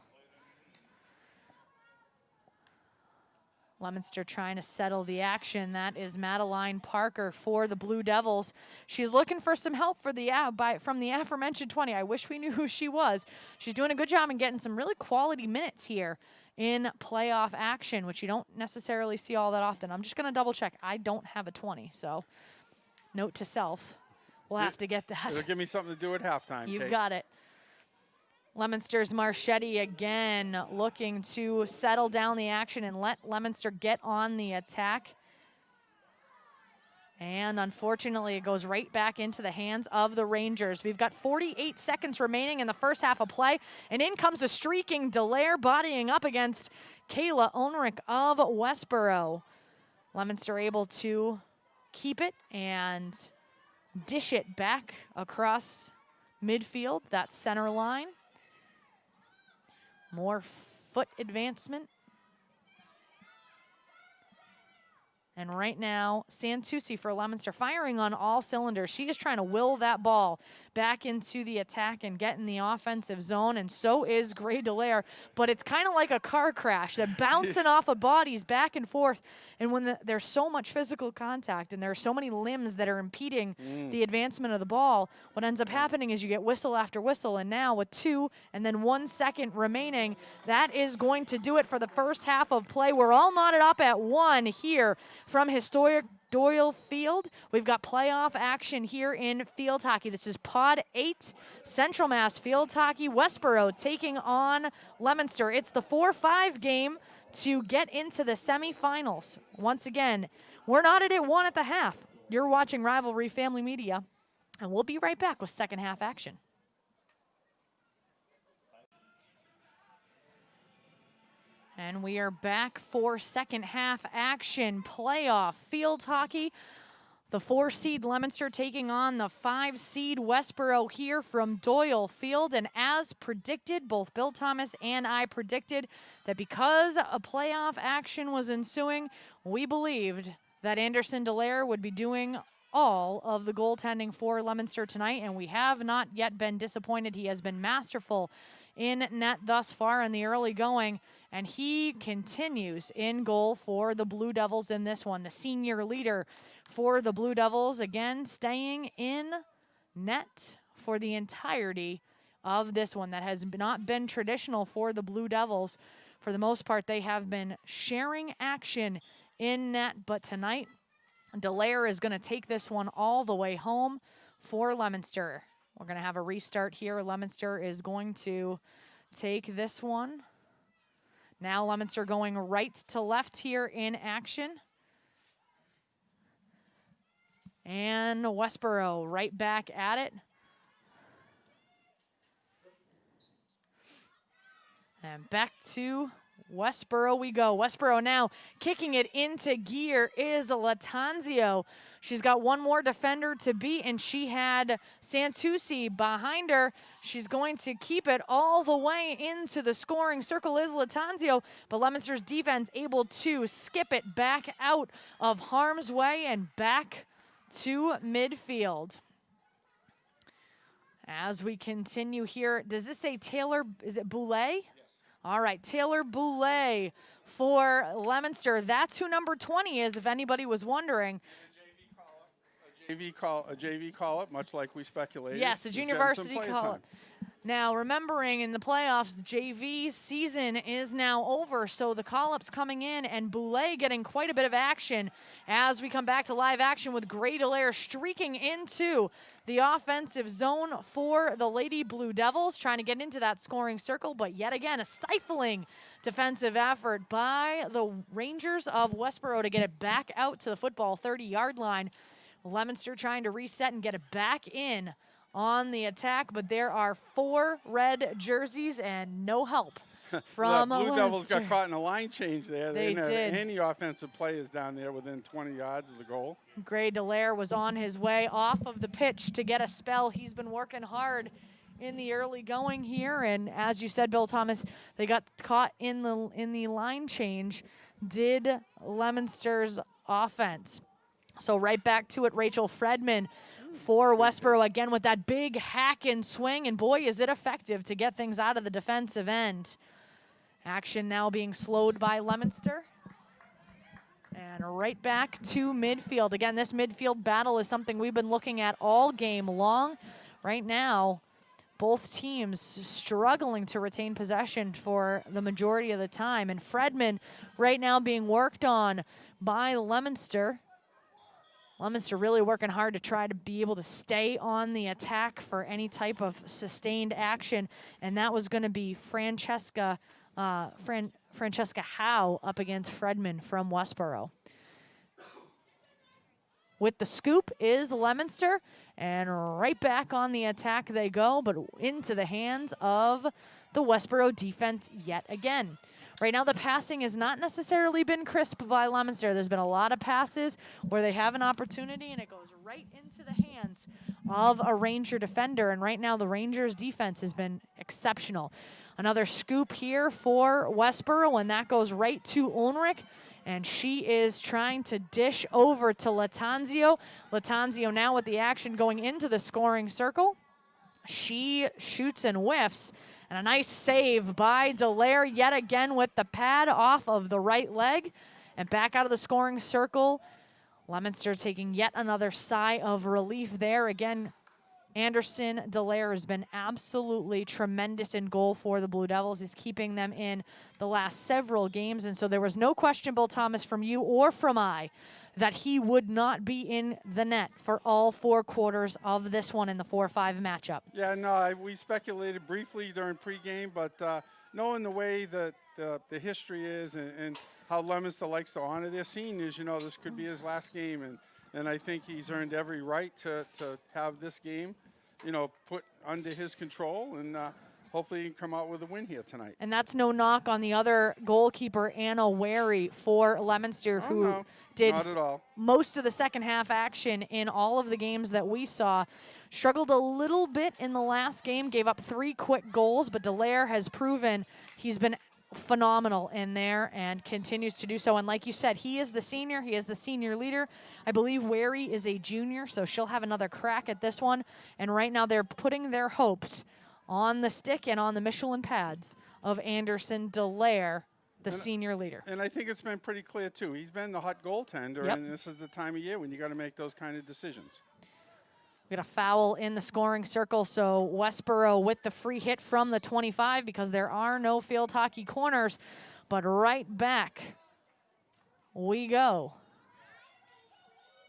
Leominster trying to settle the action. That is Madeline Parker for the Blue Devils. She's looking for some help for from the aforementioned 20. I wish we knew who she was. She's doing a good job in getting some really quality minutes here in playoff action, which you don't necessarily see all that often. I'm just going to double check. I don't have a 20, so note to self. We'll have to get that. It'll give me something to do at halftime. You've Kate. got it. Leominster's Marchetti again looking to settle down the action and let Leominster get on the attack. And unfortunately, it goes right back into the hands of the Rangers. We've got 48 seconds remaining in the first half of play. And in comes a streaking Dallaire bodying up against Kayla Onrick of Westborough. Leominster able to keep it and dish it back across midfield, that center line. More foot advancement. And right now, Santucci for Leominster firing on all cylinders. She is trying to will that ball back into the attack and get in the offensive zone, and so is Gray Dallaire. But it's kind of like a car crash. They're bouncing off of bodies back and forth. And when there's so much physical contact and there are so many limbs that are impeding the advancement of the ball, what ends up happening is you get whistle after whistle. And now with 2 and then 1 second remaining, that is going to do it for the first half of play. We're all knotted up at 1 here from historic Doyle Field. We've got playoff action here in field hockey. This is Pod 8, Central Mass Field Hockey. Westborough taking on Leominster. It's the 4-5 game to get into the semifinals. Once again, we're knotted at 1 at the half. You're watching Rivalry Family Media, and we'll be right back with second half action. And we are back for second half action. Playoff field hockey. The 4-seed Leominster taking on the 5-seed Westborough here from Doyle Field. And as predicted, both Bill Thomas and I predicted that because a playoff action was ensuing, we believed that Anderson Dallaire would be doing all of the goaltending for Leominster tonight. And we have not yet been disappointed. He has been masterful in net thus far in the early going. And he continues in goal for the Blue Devils in this one. The senior leader for the Blue Devils, again, staying in net for the entirety of this one. That has not been traditional for the Blue Devils. For the most part, they have been sharing action in net. But tonight, Dallaire is going to take this one all the way home for Leominster. We're going to have a restart here. Leominster is going to take this one. Now Leominster going right to left here in action. And Westborough right back at it. And back to Westborough we go. Westborough now kicking it into gear is Latanzio. She's got one more defender to beat, and she had Santucci behind her. She's going to keep it all the way into the scoring circle is Latanzio, but Leominster's defense able to skip it back out of harm's way and back to midfield. As we continue here, does this say Taylor, is it Boulay? Yes. All right, Taylor Boulay for Leominster. That's who number 20 is, if anybody was wondering. A JV call-up, much like we speculated. Yes, the junior varsity call-up. Now, remembering in the playoffs, the JV season is now over, so the call-up's coming in, and Boulay getting quite a bit of action as we come back to live action with Gray Dallaire streaking into the offensive zone for the Lady Blue Devils, trying to get into that scoring circle, but yet again, a stifling defensive effort by the Rangers of Westborough to get it back out to the football 30-yard line. Leominster trying to reset and get it back in on the attack, but there are 4 red jerseys and no help from the Blue Leominster. Devils got caught in a line change there. They didn't did. have any offensive players down there within 20 yards of the goal. Gray Dallaire was on his way off of the pitch to get a spell. He's been working hard in the early going here, and as you said, Bill Thomas, they got caught in the line change, did Leominster's offense. So right back to it, Rachel Fredman for Westborough again with that big hack and swing, and boy, is it effective to get things out of the defensive end. Action now being slowed by Leominster. And right back to midfield. Again, this midfield battle is something we've been looking at all game long. Right now, both teams struggling to retain possession for the majority of the time. And Fredman right now being worked on by Leominster. Leominster really working hard to try to be able to stay on the attack for any type of sustained action. And that was going to be Francesca Howe up against Fredman from Westborough. With the scoop is Leominster, and right back on the attack they go, but into the hands of the Westborough defense yet again. Right now, the passing has not necessarily been crisp by Leominster. There's been a lot of passes where they have an opportunity, and it goes right into the hands of a Ranger defender. And right now the Rangers defense has been exceptional. Another scoop here for Westborough, and that goes right to Ulrich. And she is trying to dish over to Latanzio. Latanzio now with the action going into the scoring circle. She shoots and whiffs. And a nice save by Dallaire yet again with the pad off of the right leg. And back out of the scoring circle. Leominster taking yet another sigh of relief there. Again, Anderson Dallaire has been absolutely tremendous in goal for the Blue Devils. He's keeping them in the last several games. And so there was no question, Bill Thomas, from you or from I, that he would not be in the net for all 4 quarters of this one in the 4-5 matchup. Yeah, no, we speculated briefly during pregame, but knowing the way that the history is and how Leominster likes to honor their seniors, you know, this could be his last game. And I think he's earned every right to have this game, you know, put under his control, and hopefully he can come out with a win here tonight. And that's no knock on the other goalkeeper, Anna Wary, for Leominster, who did most of the second half action in all of the games that we saw. Struggled a little bit in the last game, gave up 3 quick goals, but Dallaire has proven he's been phenomenal in there and continues to do so. And like you said, he is the senior. He is the senior leader. I believe Wary is a junior, so she'll have another crack at this one. And right now they're putting their hopes on the stick and on the Michelin pads of Anderson Dallaire, the senior leader. And I think it's been pretty clear, too. He's been the hot goaltender, and this is the time of year when you got to make those kind of decisions. We got a foul in the scoring circle, so Westborough with the free hit from the 25 because there are no field hockey corners, but right back we go.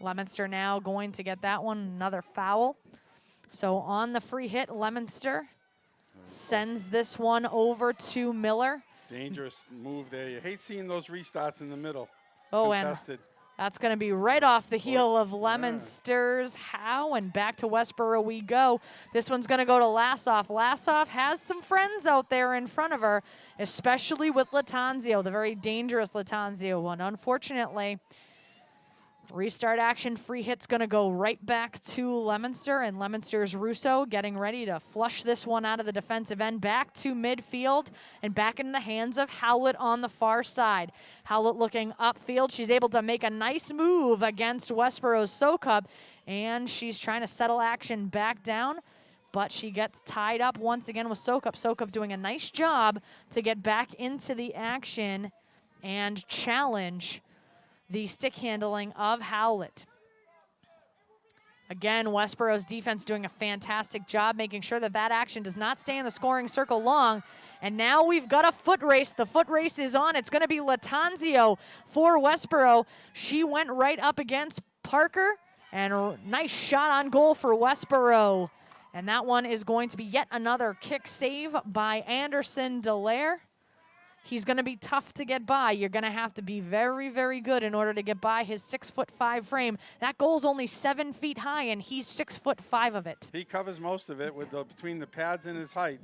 Leominster now going to get that one, another foul. So on the free hit, Leominster sends this one over to Miller. Dangerous move there. You hate seeing those restarts in the middle. Oh, contested. And that's going to be right off the heel of Leominster's Howe, and back to Westborough we go. This one's going to go to Lassoff. Lassoff has some friends out there in front of her, especially with Latanzio, the very dangerous Latanzio one. Unfortunately, restart action, free hit's going to go right back to Leominster, and Leominster's Russo getting ready to flush this one out of the defensive end back to midfield and back in the hands of Howlett on the far side. Howlett looking upfield. She's able to make a nice move against Westborough's Sokup, and she's trying to settle action back down, but she gets tied up once again with Sokup. Sokup doing a nice job to get back into the action and challenge the stick handling of Howlett. Again, Westborough's defense doing a fantastic job making sure that that action does not stay in the scoring circle long. And now we've got a foot race. The foot race is on. It's going to be Latanzio for Westborough. She went right up against Parker, and a nice shot on goal for Westborough. And that one is going to be yet another kick save by Anderson Dallaire. He's going to be tough to get by. You're going to have to be very, very good in order to get by his 6'5" frame. That goal's only 7 feet high, and he's 6'5" of it. He covers most of it with between the pads and his height.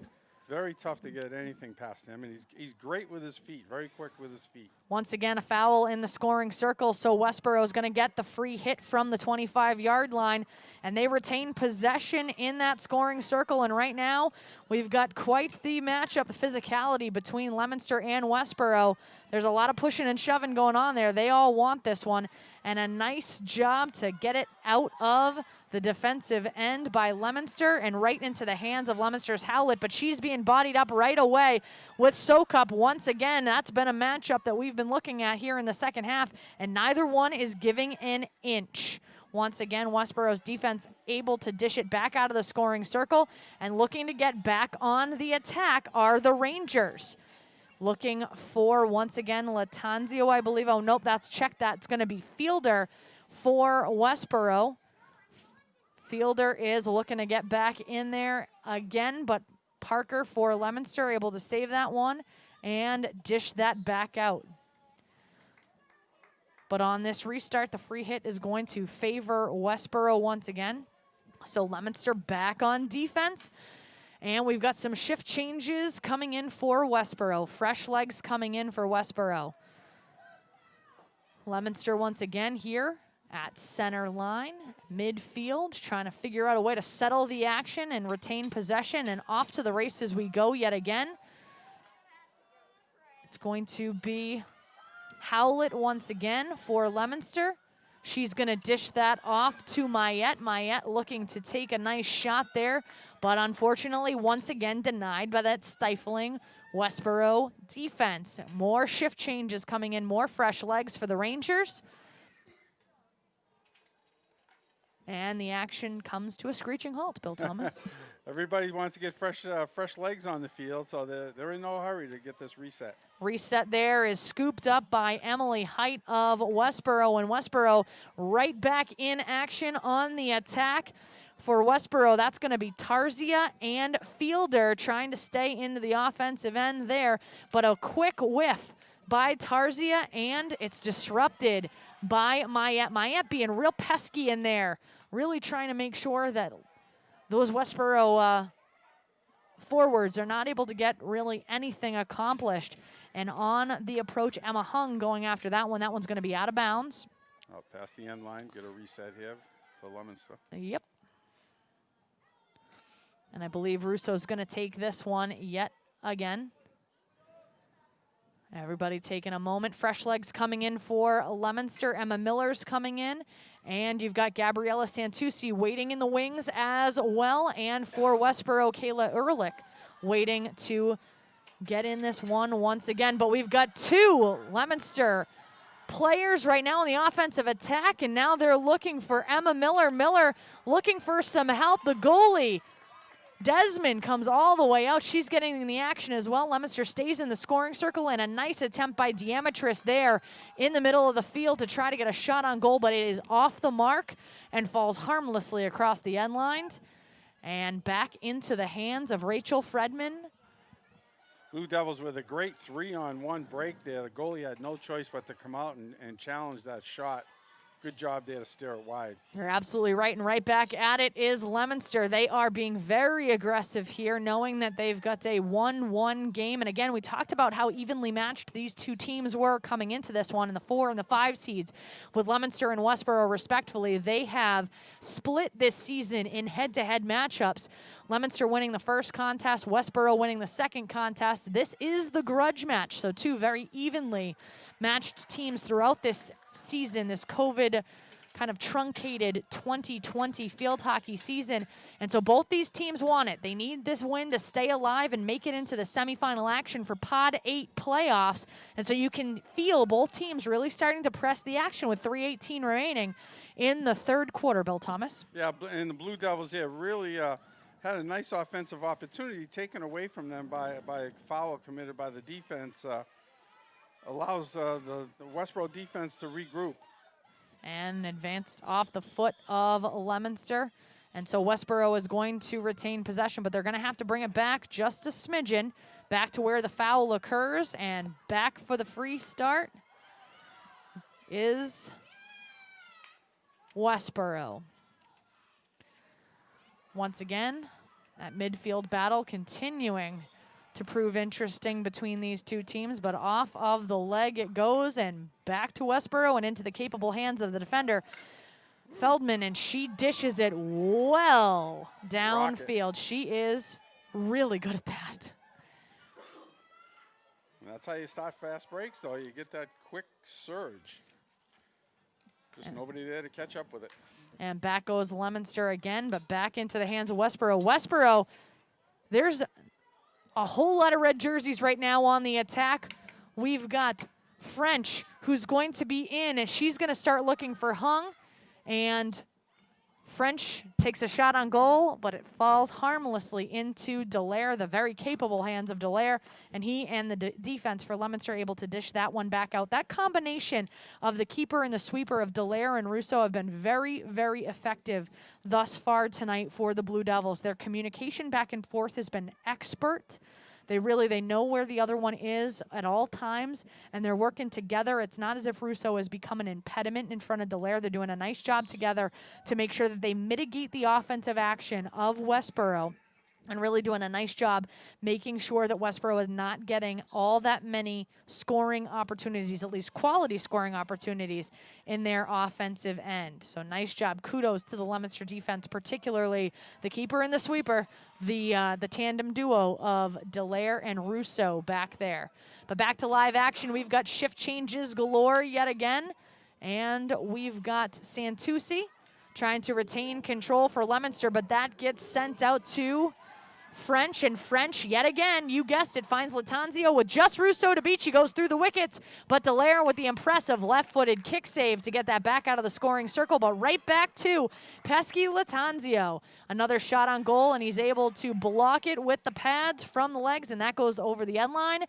Very tough to get anything past him, and he's great with his feet, very quick with his feet. Once again, a foul in the scoring circle, so Westborough is going to get the free hit from the 25-yard line, and they retain possession in that scoring circle. And right now, we've got quite the matchup, the physicality between Leominster and Westborough. There's a lot of pushing and shoving going on there. They all want this one, and a nice job to get it out of the defensive end by Leominster and right into the hands of Leominster's Howlett, but she's being bodied up right away with Sokup once again. That's been a matchup that we've been looking at here in the second half, and neither one is giving an inch. Once again, Westborough's defense able to dish it back out of the scoring circle, and looking to get back on the attack are the Rangers. Looking for, once again, Latanzio, I believe. Oh, nope, that's checked. That's going to be Fielder for Westborough. Fielder is looking to get back in there again, but Parker for Leominster able to save that one and dish that back out. But on this restart, the free hit is going to favor Westborough once again. So Leominster back on defense. And we've got some shift changes coming in for Westborough. Fresh legs coming in for Westborough. Leominster once again here at center line, midfield, trying to figure out a way to settle the action and retain possession, and off to the races we go yet again. It's going to be Howlett once again for Leominster. She's going to dish that off to MIAA. MIAA looking to take a nice shot there, but unfortunately once again denied by that stifling Westborough defense. More shift changes coming in, more fresh legs for the Rangers. And the action comes to a screeching halt, Bill Thomas. Everybody wants to get fresh legs on the field, so they're in no hurry to get this reset. Reset there is scooped up by Emily Height of Westborough, and Westborough right back in action on the attack. For Westborough, that's going to be Tarzia and Fielder trying to stay into the offensive end there, but a quick whiff by Tarzia, and it's disrupted by MIAA. MIAA being real pesky in there, really trying to make sure that those Westborough forwards are not able to get really anything accomplished. And on the approach, Emma Hung going after that one. That one's going to be out of bounds. Oh, past the end line, get a reset here for Leominster. Yep. And I believe Russo's going to take this one yet again. Everybody taking a moment. Fresh legs coming in for Leominster. Emma Miller's coming in. And you've got Gabriella Santucci waiting in the wings as well. And for Westborough, Kayla Ehrlich waiting to get in this one once again. But we've got two Leominster players right now in the offensive attack. And now they're looking for Emma Miller. Miller looking for some help. The goalie, Desmond, comes all the way out. She's getting in the action as well. Leominster stays in the scoring circle, and a nice attempt by Diametris there in the middle of the field to try to get a shot on goal, but it is off the mark and falls harmlessly across the end lines and back into the hands of Rachel Fredman. Blue Devils with a great 3-on-1 break there. The goalie had no choice but to come out and challenge that shot. Good job there to steer it wide. You're absolutely right, and right back at it is Leominster. They are being very aggressive here, knowing that they've got a 1-1 game. And again, we talked about how evenly matched these two teams were coming into this one in the 4 and the 5 seeds. With Leominster and Westborough, respectively, they have split this season in head-to-head matchups. Leominster winning the first contest, Westborough winning the second contest. This is the grudge match, so two very evenly matched teams throughout this season, this COVID kind of truncated 2020 field hockey season. And so both these teams want it. They need this win to stay alive and make it into the semifinal action for Pod 8 playoffs. And so you can feel both teams really starting to press the action with 3:18 remaining in the third quarter, Bill Thomas. Yeah, and the Blue Devils here really had a nice offensive opportunity taken away from them by a foul committed by the defense. Allows the Westborough defense to regroup. And advanced off the foot of Leominster. And so Westborough is going to retain possession, but they're going to have to bring it back just a smidgen, back to where the foul occurs, and back for the free start is Westborough. Once again, that midfield battle continuing to prove interesting between these two teams, but off of the leg it goes and back to Westborough and into the capable hands of the defender, Feldman, and she dishes it well downfield. She is really good at that. That's how you start fast breaks, though. You get that quick surge. Just nobody there to catch up with it. And back goes Leominster again, but back into the hands of Westborough. Westborough, there's a whole lot of red jerseys right now on the attack. We've got French, who's going to be in, and she's going to start looking for Hung. And French takes a shot on goal, but it falls harmlessly into Dallaire, the very capable hands of Dallaire. And he and the defense for Leominster are able to dish that one back out. That combination of the keeper and the sweeper of Dallaire and Russo have been very, very effective thus far tonight for the Blue Devils. Their communication back and forth has been expert. They know where the other one is at all times, and they're working together. It's not as if Russo has become an impediment in front of Dallaire. They're doing a nice job together to make sure that they mitigate the offensive action of Westborough. and really doing a nice job making sure that Westborough is not getting all that many scoring opportunities, at least quality scoring opportunities in their offensive end. So nice job. Kudos to the Leominster defense, particularly the keeper and the sweeper, the tandem duo of Dallaire and Russo back there. But back to live action, we've got shift changes galore yet again, and we've got Santucci trying to retain control for Leominster, but that gets sent out to French, and French, yet again, you guessed it, finds Latanzio with just Russo to beat. She goes through the wickets, but Dallaire with the impressive left-footed kick save to get that back out of the scoring circle, but right back to pesky Latanzio. Another shot on goal, and he's able to block it with the pads from the legs, and that goes over the end line.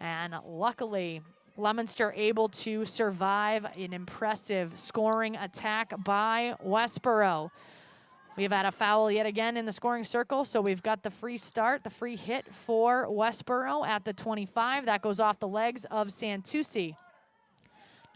And luckily, Leominster able to survive an impressive scoring attack by Westborough. We've had a foul yet again in the scoring circle, so we've got the free start, the free hit for Westborough at the 25. That goes off the legs of Santucci.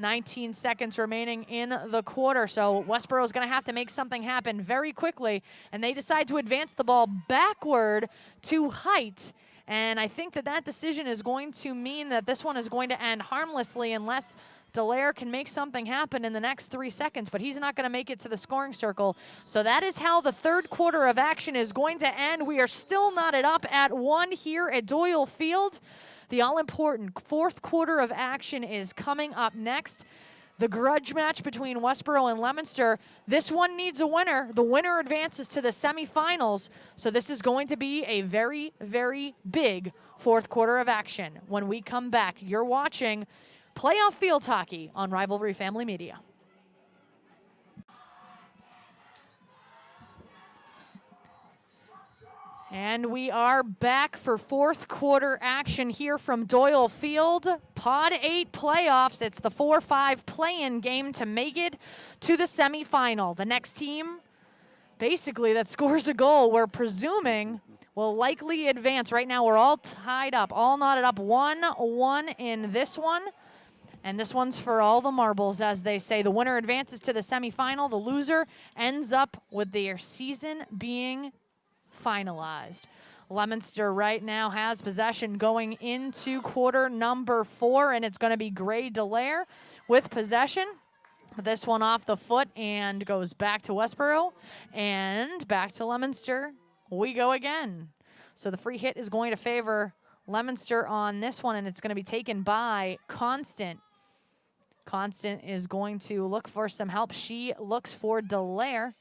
19 seconds remaining in the quarter, so Westborough is going to have to make something happen very quickly, and they decide to advance the ball backward to Height. And I think that decision is going to mean that this one is going to end harmlessly unless Dallaire can make something happen in the next 3 seconds, but he's not going to make it to the scoring circle. So that is how the third quarter of action is going to end. We are still knotted up at 1 here at Doyle Field. The all-important fourth quarter of action is coming up next. The grudge match between Westborough and Leominster. This one needs a winner. The winner advances to the semifinals. So this is going to be a very, very big fourth quarter of action. When we come back, you're watching Playoff Field Hockey on Rivalry Family Media. And we are back for fourth quarter action here from Doyle Field. Pod 8 playoffs. It's the 4-5 play-in game to make it to the semifinal. The next team, basically, that scores a goal, we're presuming will likely advance. Right now, we're all tied up, all knotted up 1-1 in this one. And this one's for all the marbles, as they say. The winner advances to the semifinal. The loser ends up with their season being finalized. Leominster right now has possession going into quarter number 4, and it's going to be Gray Dallaire with possession. This one off the foot and goes back to Westborough, and back to Leominster we go again. So the free hit is going to favor Leominster on this one, and it's going to be taken by Constant. Constant is going to look for some help. She looks for Dallaire.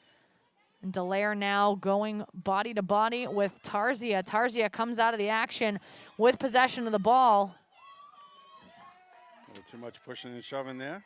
And Dallaire now going body to body with Tarzia. Tarzia comes out of the action with possession of the ball. A little too much pushing and shoving there.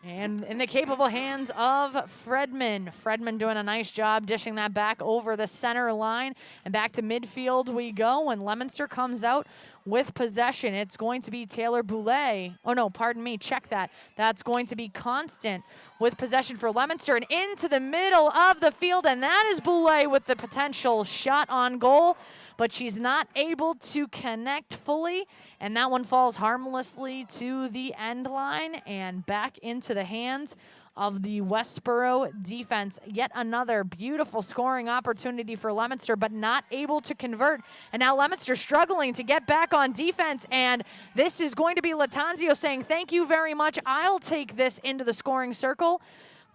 And in the capable hands of Fredman. Fredman doing a nice job dishing that back over the center line. And back to midfield we go when Leominster comes out with possession. It's going to be Taylor Boulay. Oh, no, pardon me. Check that. That's going to be Constant with possession for Leominster and into the middle of the field. And that is Boulay with the potential shot on goal. But she's not able to connect fully, and that one falls harmlessly to the end line and back into the hands of the Westborough defense. Yet another beautiful scoring opportunity for Leominster, but not able to convert. And now Leominster struggling to get back on defense, and this is going to be Latanzio saying, thank you very much, I'll take this into the scoring circle.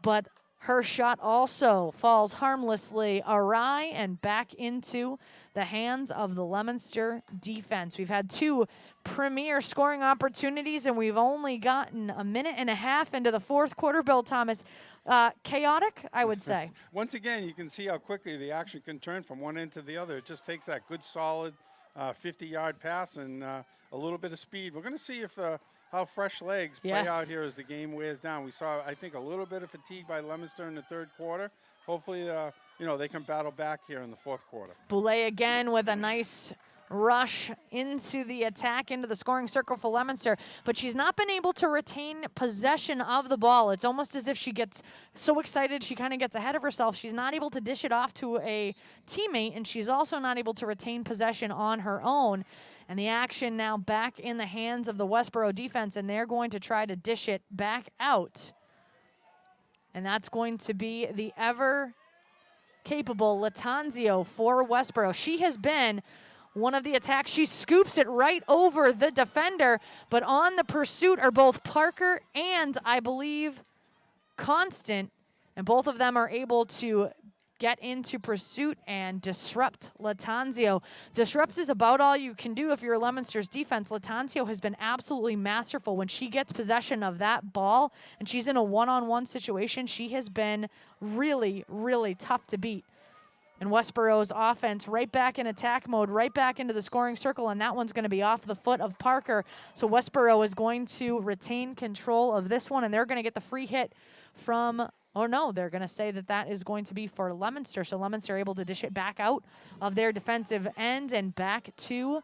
But her shot also falls harmlessly awry and back into the hands of the Leominster defense. We've had 2 premier scoring opportunities, and we've only gotten a minute and a half into the fourth quarter. Bill Thomas, chaotic, I would say. Once again, you can see how quickly the action can turn from one end to the other. It just takes that good, solid 50-yard pass and a little bit of speed. We're going to see if how fresh legs play out here as the game wears down. We saw, I think, a little bit of fatigue by Leominster in the third quarter. Hopefully, they can battle back here in the fourth quarter. Boulay again with a nice rush into the attack, into the scoring circle for Leominster, but she's not been able to retain possession of the ball. It's almost as if she gets so excited she kind of gets ahead of herself. She's not able to dish it off to a teammate, and she's also not able to retain possession on her own. And the action now back in the hands of the Westborough defense, and they're going to try to dish it back out. And that's going to be the ever capable Latanzio for Westborough. She has been one of the attacks. She scoops it right over the defender, but on the pursuit are both Parker and, I believe, Constant, and both of them are able to get into pursuit and disrupt Latanzio. Disrupt is about all you can do if you're Leominster's defense. Latanzio has been absolutely masterful when she gets possession of that ball and she's in a one-on-one situation. She has been really, really tough to beat. And Westborough's offense right back in attack mode, right back into the scoring circle, and that one's going to be off the foot of Parker. So Westborough is going to retain control of this one, and they're going to get the free hit from, oh no, they're going to say that that is going to be for Leominster. So Leominster able to dish it back out of their defensive end and back to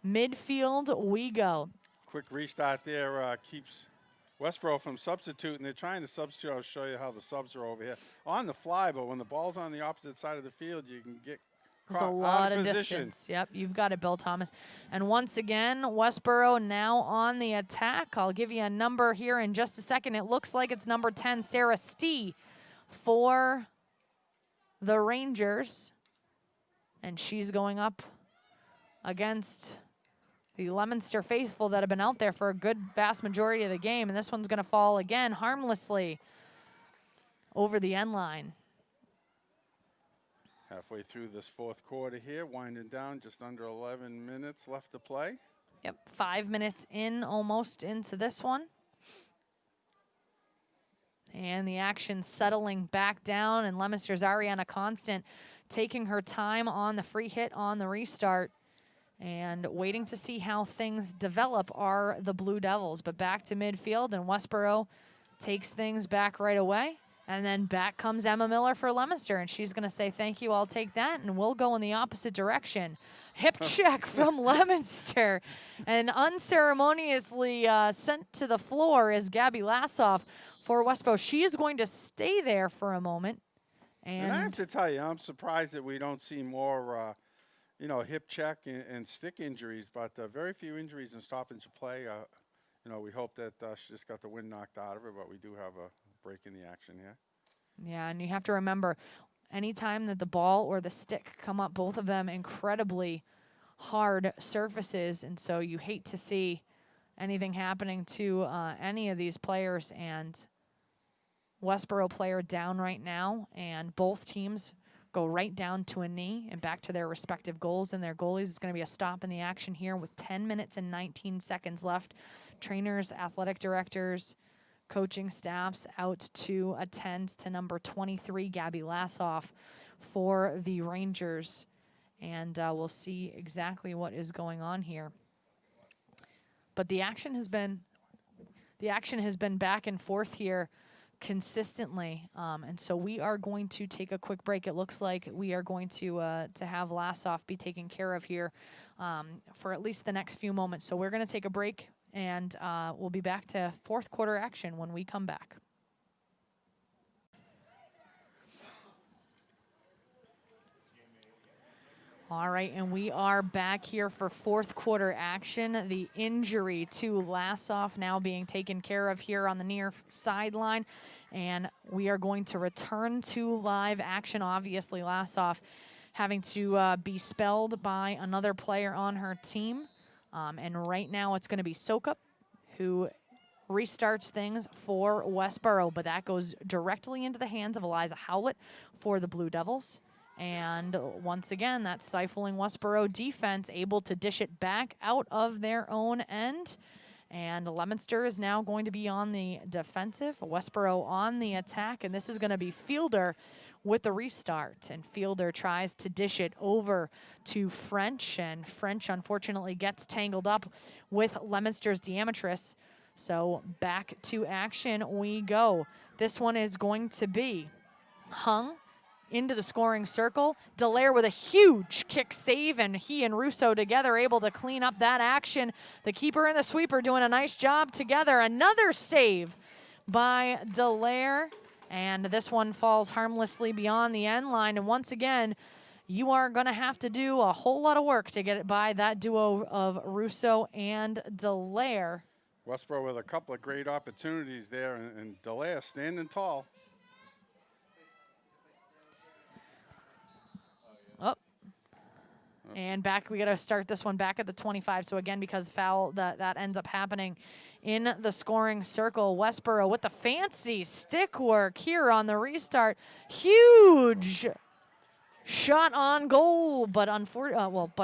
midfield we go. Quick restart there keeps Westborough from substituting. They're trying to substitute. I'll show you how the subs are over here. On the fly, but when the ball's on the opposite side of the field, you can get It's a lot of distance. Yep, you've got it, Bill Thomas. And once again, Westborough now on the attack. I'll give you a number here in just a second. It looks like it's number 10, Sarah Stee, for the Rangers. And she's going up against the Leominster faithful that have been out there for a good vast majority of the game. And this one's going to fall again harmlessly over the end line. Halfway through this fourth quarter here, winding down, just under 11 minutes left to play. Yep, 5 minutes in, almost into this one. And the action settling back down, and Leominster's Ariana Constant taking her time on the free hit on the restart. And waiting to see how things develop are the Blue Devils. But back to midfield, and Westborough takes things back right away. And then back comes Emma Miller for Leominster, and she's going to say, thank you, I'll take that, and we'll go in the opposite direction. Hip check from Leominster, and unceremoniously sent to the floor is Gabby Lassoff for Westborough. She is going to stay there for a moment. And I have to tell you, I'm surprised that we don't see more hip check and stick injuries, but very few injuries in stoppage of play. We hope that she just got the wind knocked out of her, but we do have a break in the action here. Yeah, and you have to remember, anytime that the ball or the stick come up, both of them incredibly hard surfaces, and so you hate to see anything happening to any of these players. And Westborough player down right now, and both teams go right down to a knee and back to their respective goals and their goalies. It's going to be a stop in the action here with 10 minutes and 19 seconds left. Trainers, athletic directors, coaching staffs out to attend to number 23, Gabby Lassoff, for the Rangers. And we'll see exactly what is going on here. But the action has been back and forth here consistently, and so we are going to take a quick break. It looks like we are going to have Lassoff be taken care of here for at least the next few moments. So we're going to take a break, and we'll be back to fourth quarter action when we come back. All right, and we are back here for fourth quarter action. The injury to Lassoff now being taken care of here on the near sideline. And we are going to return to live action. Obviously, Lassoff having to be spelled by another player on her team. And right now it's going to be Sokup who restarts things for Westborough. But that goes directly into the hands of Eliza Howlett for the Blue Devils. And once again, that stifling Westborough defense able to dish it back out of their own end. And Leominster is now going to be on the defensive, Westborough on the attack, and this is going to be Fielder with the restart. And Fielder tries to dish it over to French, and French unfortunately gets tangled up with Leominster's Diametris. So back to action we go. This one is going to be hung into the scoring circle. Dallaire with a huge kick save, and he and Russo together able to clean up that action. The keeper and the sweeper doing a nice job together. Another save by Dallaire, and this one falls harmlessly beyond the end line. And once again, you are going to have to do a whole lot of work to get it by that duo of Russo and Dallaire. Westborough with a couple of great opportunities there, and Dallaire standing tall. And back, we got to start this one back at the 25. So again, because foul, that ends up happening in the scoring circle. Westborough with the fancy stick work here on the restart. Huge shot on goal, but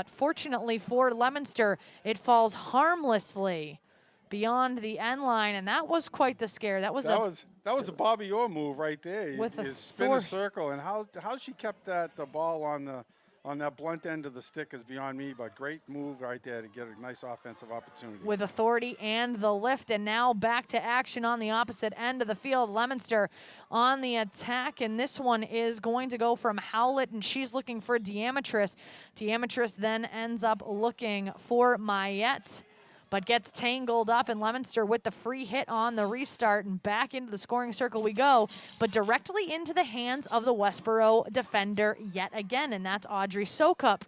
fortunately for Leominster, it falls harmlessly beyond the end line, and that was quite the scare. That was a Bobby Orr move right there. With you spin a circle, and how she kept the ball on that blunt end of the stick is beyond me, but great move right there to get a nice offensive opportunity. With authority and the lift, and now back to action on the opposite end of the field. Leominster on the attack, and this one is going to go from Howlett, and she's looking for Diametris. Diametris then ends up looking for Mayette, but gets tangled up, and Leominster with the free hit on the restart, and back into the scoring circle we go, but directly into the hands of the Westborough defender yet again, and that's Audrey Sokup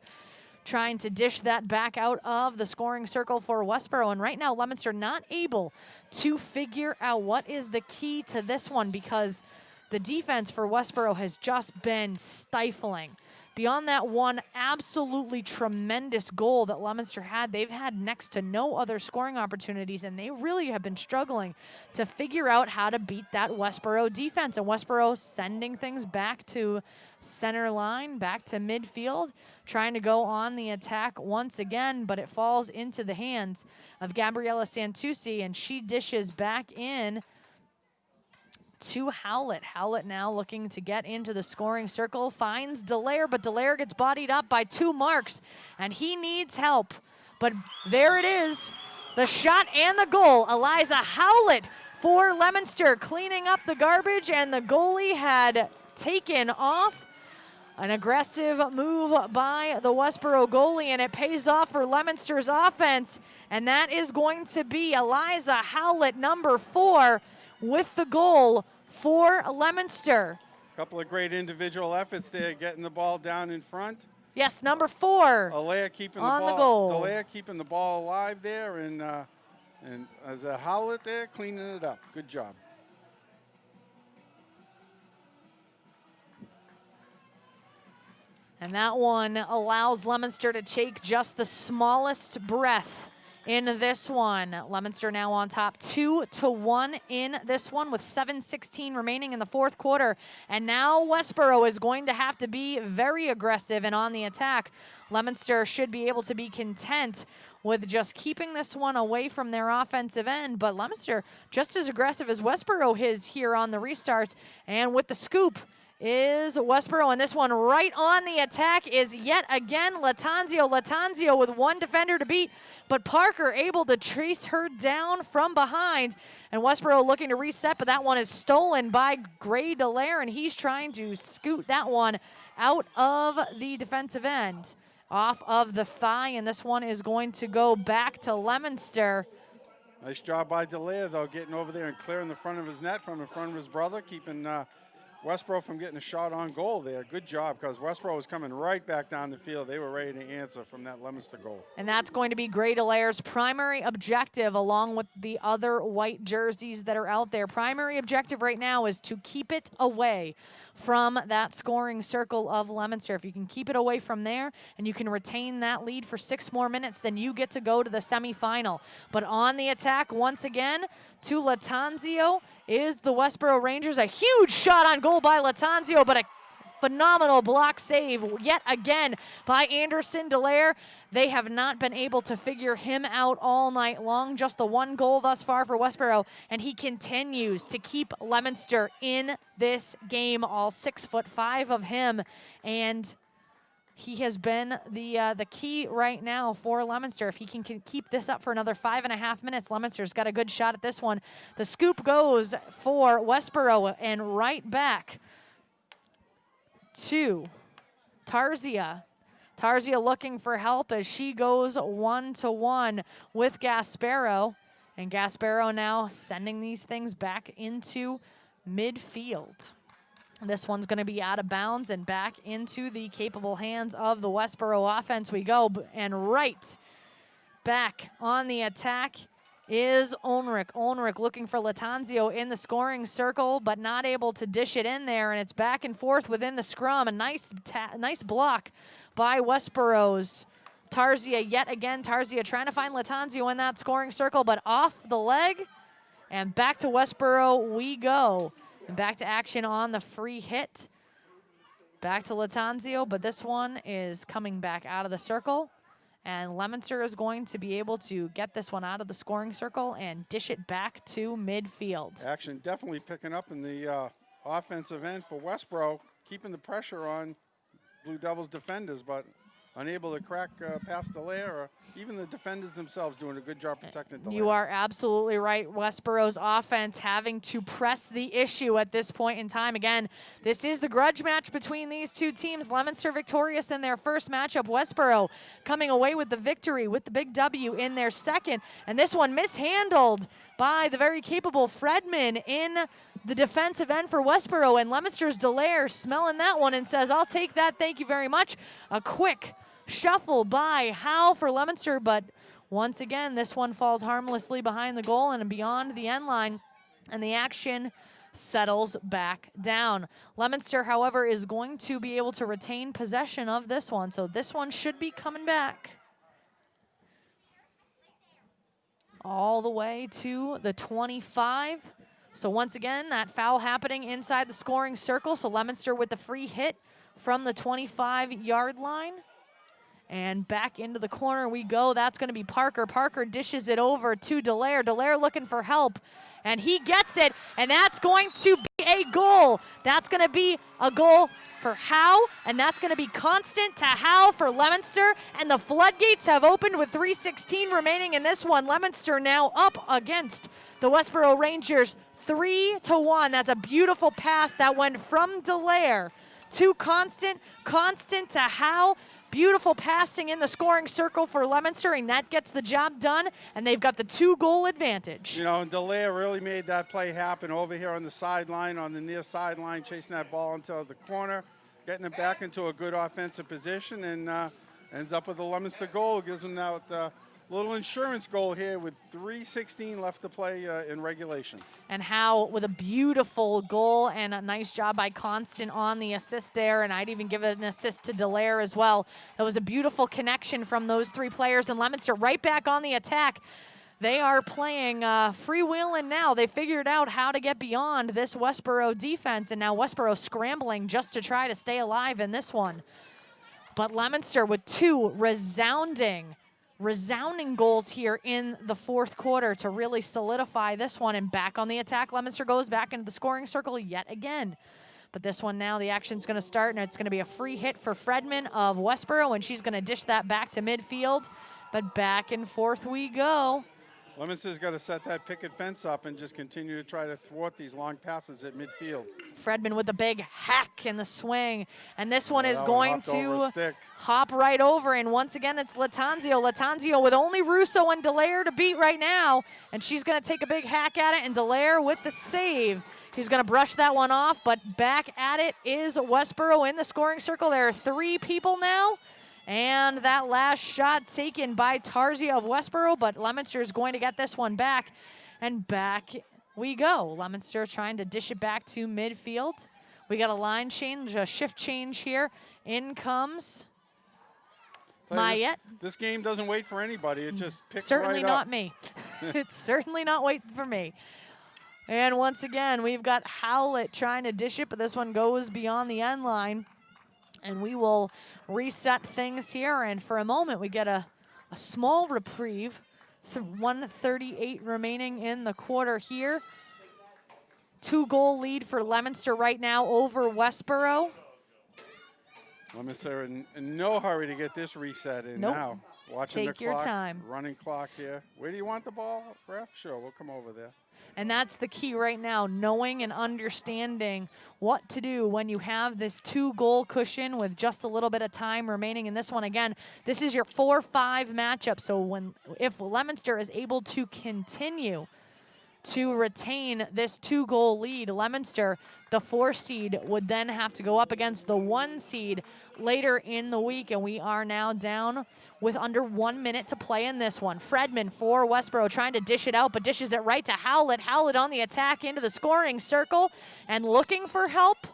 trying to dish that back out of the scoring circle for Westborough. And right now, Leominster not able to figure out what is the key to this one, because the defense for Westborough has just been stifling. Beyond that one absolutely tremendous goal that Leominster had, they've had next to no other scoring opportunities, and they really have been struggling to figure out how to beat that Westborough defense. And Westborough sending things back to center line, back to midfield, trying to go on the attack once again, but it falls into the hands of Gabriella Santucci, and she dishes back in to Howlett. Howlett now looking to get into the scoring circle, finds Dallaire, but Dallaire gets bodied up by two marks, and he needs help. But there it is, the shot and the goal. Eliza Howlett for Leominster cleaning up the garbage, and the goalie had taken off. An aggressive move by the Westborough goalie, and it pays off for Leominster's offense, and that is going to be Eliza Howlett, number 4, with the goal for Leominster. A couple of great individual efforts there, getting the ball down in front. Yes, number 4 Alea keeping on the goal. Alea keeping the ball alive there, and as a Howlett there, cleaning it up. Good job. And that one allows Leominster to take just the smallest breath in this one. Leominster now on top 2-1 in this one with 7:16 remaining in the fourth quarter. And now Westborough is going to have to be very aggressive and on the attack. Leominster should be able to be content with just keeping this one away from their offensive end, but Leominster just as aggressive as Westborough is here on the restarts. And with the scoop is Westborough, and this one right on the attack is yet again Latanzio. Latanzio with one defender to beat, but Parker able to chase her down from behind, and Westborough looking to reset, but that one is stolen by Gray Dallaire, and he's trying to scoot that one out of the defensive end, off of the thigh, and this one is going to go back to Leominster. Nice job by Dallaire, though, getting over there and clearing the front of his net from in front of his brother, keeping Westborough from getting a shot on goal there. Good job, because Westborough was coming right back down the field. They were ready to answer from that Leominster goal. And that's going to be Gray Dallaire's primary objective, along with the other white jerseys that are out there. Primary objective right now is to keep it away from that scoring circle of Leominster. If you can keep it away from there and you can retain that lead for 6 more minutes, then you get to go to the semifinal. But on the attack once again to Latanzio is the Westborough Rangers. A huge shot on goal by Latanzio, but a phenomenal block save yet again by Anderson Dallaire. They have not been able to figure him out all night long. Just the one goal thus far for Westborough, and he continues to keep Leominster in this game. All 6'5" of him, and he has been the key right now for Leominster. If he can keep this up for another 5.5 minutes, Leominster's got a good shot at this one. The scoop goes for Westborough, and right back to Tarzia. Tarzia looking for help as she goes 1-1 with Gasparo. And Gasparo now sending these things back into midfield. This one's going to be out of bounds and back into the capable hands of the Westborough offense we go. And right back on the attack is Olnrich. Olnrich looking for Latanzio in the scoring circle, but not able to dish it in there, and it's back and forth within the scrum. A nice block by Westborough's Tarzia yet again. Tarzia trying to find Latanzio in that scoring circle, but off the leg. And back to Westborough we go. And back to action on the free hit. Back to Latanzio, but this one is coming back out of the circle. And Leominster is going to be able to get this one out of the scoring circle and dish it back to midfield. Action definitely picking up in the offensive end for Westborough, keeping the pressure on Blue Devils defenders, but unable to crack past the layer, or even the defenders themselves doing a good job protecting the layer. You are absolutely right. Westborough's offense having to press the issue at this point in time. Again, this is the grudge match between these two teams. Leominster victorious in their first matchup. Westborough coming away with the victory with the big W in their second. And this one mishandled by the very capable Fredman in the defensive end for Westborough. And Leominster's Dallaire smelling that one and says, I'll take that, thank you very much. A quick shuffle by Howe for Leominster, but once again, this one falls harmlessly behind the goal and beyond the end line, and the action settles back down. Leominster, however, is going to be able to retain possession of this one, so this one should be coming back all the way to the 25. So once again, that foul happening inside the scoring circle, so Leominster with the free hit from the 25-yard line. And back into the corner we go. That's going to be Parker. Parker dishes it over to Dallaire. Dallaire looking for help, and he gets it, and that's going to be a goal. That's going to be a goal for Howe, and that's going to be constant to Howe for Leominster, and the floodgates have opened with 3:16 remaining in this one. Leominster now up against the Westborough Rangers 3-1. That's a beautiful pass that went from Dallaire to Constant to Howe. Beautiful passing in the scoring circle for Leominster, and that gets the job done, and they've got the 2-goal advantage. You know, and Dallaire really made that play happen over here on the sideline, on the near sideline, chasing that ball into the corner, getting it back into a good offensive position, and ends up with a Leominster goal. Gives them now a little insurance goal here with 3:16 left to play in regulation. And Howe with a beautiful goal and a nice job by Constant on the assist there, and I'd even give it an assist to Dallaire as well. That was a beautiful connection from those three players, and Leominster right back on the attack. They are playing freewheeling now. They figured out how to get beyond this Westborough defense, and now Westborough scrambling just to try to stay alive in this one. But Leominster with two resounding goals here in the fourth quarter to really solidify this one, and back on the attack. Leominster goes back into the scoring circle yet again. But this one now, the action's going to start, and it's going to be a free hit for Fredman of Westborough, and she's going to dish that back to midfield. But back and forth we go. Leominster's got to set that picket fence up and just continue to try to thwart these long passes at midfield. Fredman with a big hack in the swing, and this one is going to hop right over, and once again it's Latanzio. Latanzio with only Russo and Dallaire to beat right now, and she's going to take a big hack at it, and Dallaire with the save. He's going to brush that one off, but back at it is Westborough in the scoring circle. There are 3 people now. And that last shot taken by Tarzia of Westborough, but Leominster is going to get this one back. And back we go. Leominster trying to dish it back to midfield. We got a line change, a shift change here. In comes MIAA. This game doesn't wait for anybody. It just picks Certainly right up. not me. It's certainly not waiting for me. And once again, we've got Howlett trying to dish it, but this one goes beyond the end line. And we will reset things here, and for a moment we get a small reprieve. 1:38 remaining in the quarter here. 2-goal lead for Leominster right now over Westborough. Leominster in no hurry to get this reset in now. Watching Take the your clock, time. Running clock here. Where do you want the ball, ref? Sure, we'll come over there. And that's the key right now, knowing and understanding what to do when you have this 2-goal cushion with just a little bit of time remaining in this one. Again, this is your 4-5 matchup, so if Leominster is able to continue to retain this 2-goal lead, Leominster, the 4 seed, would then have to go up against the 1 seed later in the week, and we are now down with under 1 minute to play in this one. Fredman for Westborough trying to dish it out, but dishes it right to Howlett. Howlett on the attack into the scoring circle and looking for help.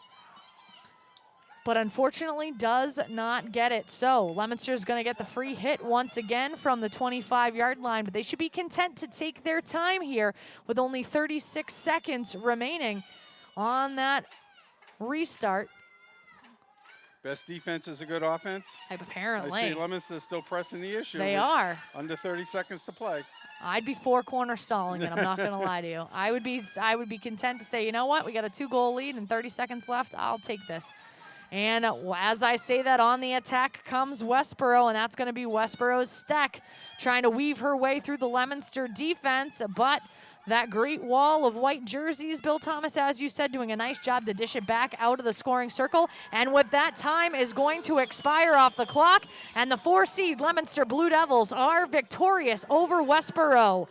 but unfortunately does not get it. So Leominster is going to get the free hit once again from the 25-yard line, but they should be content to take their time here with only 36 seconds remaining on that restart. Best defense is a good offense. Apparently. I see Leominster still pressing the issue. They are. Under 30 seconds to play. I'd be four-corner stalling it. I'm not going to lie to you. I would be content to say, you know what? We got a 2-goal lead and 30 seconds left. I'll take this. And as I say that, on the attack comes Westborough, and that's going to be Westborough's Steck trying to weave her way through the Leominster defense, but that great wall of white jerseys, Bill Thomas, as you said, doing a nice job to dish it back out of the scoring circle. And with that, time is going to expire off the clock, and the 4-seed Leominster Blue Devils are victorious over Westborough.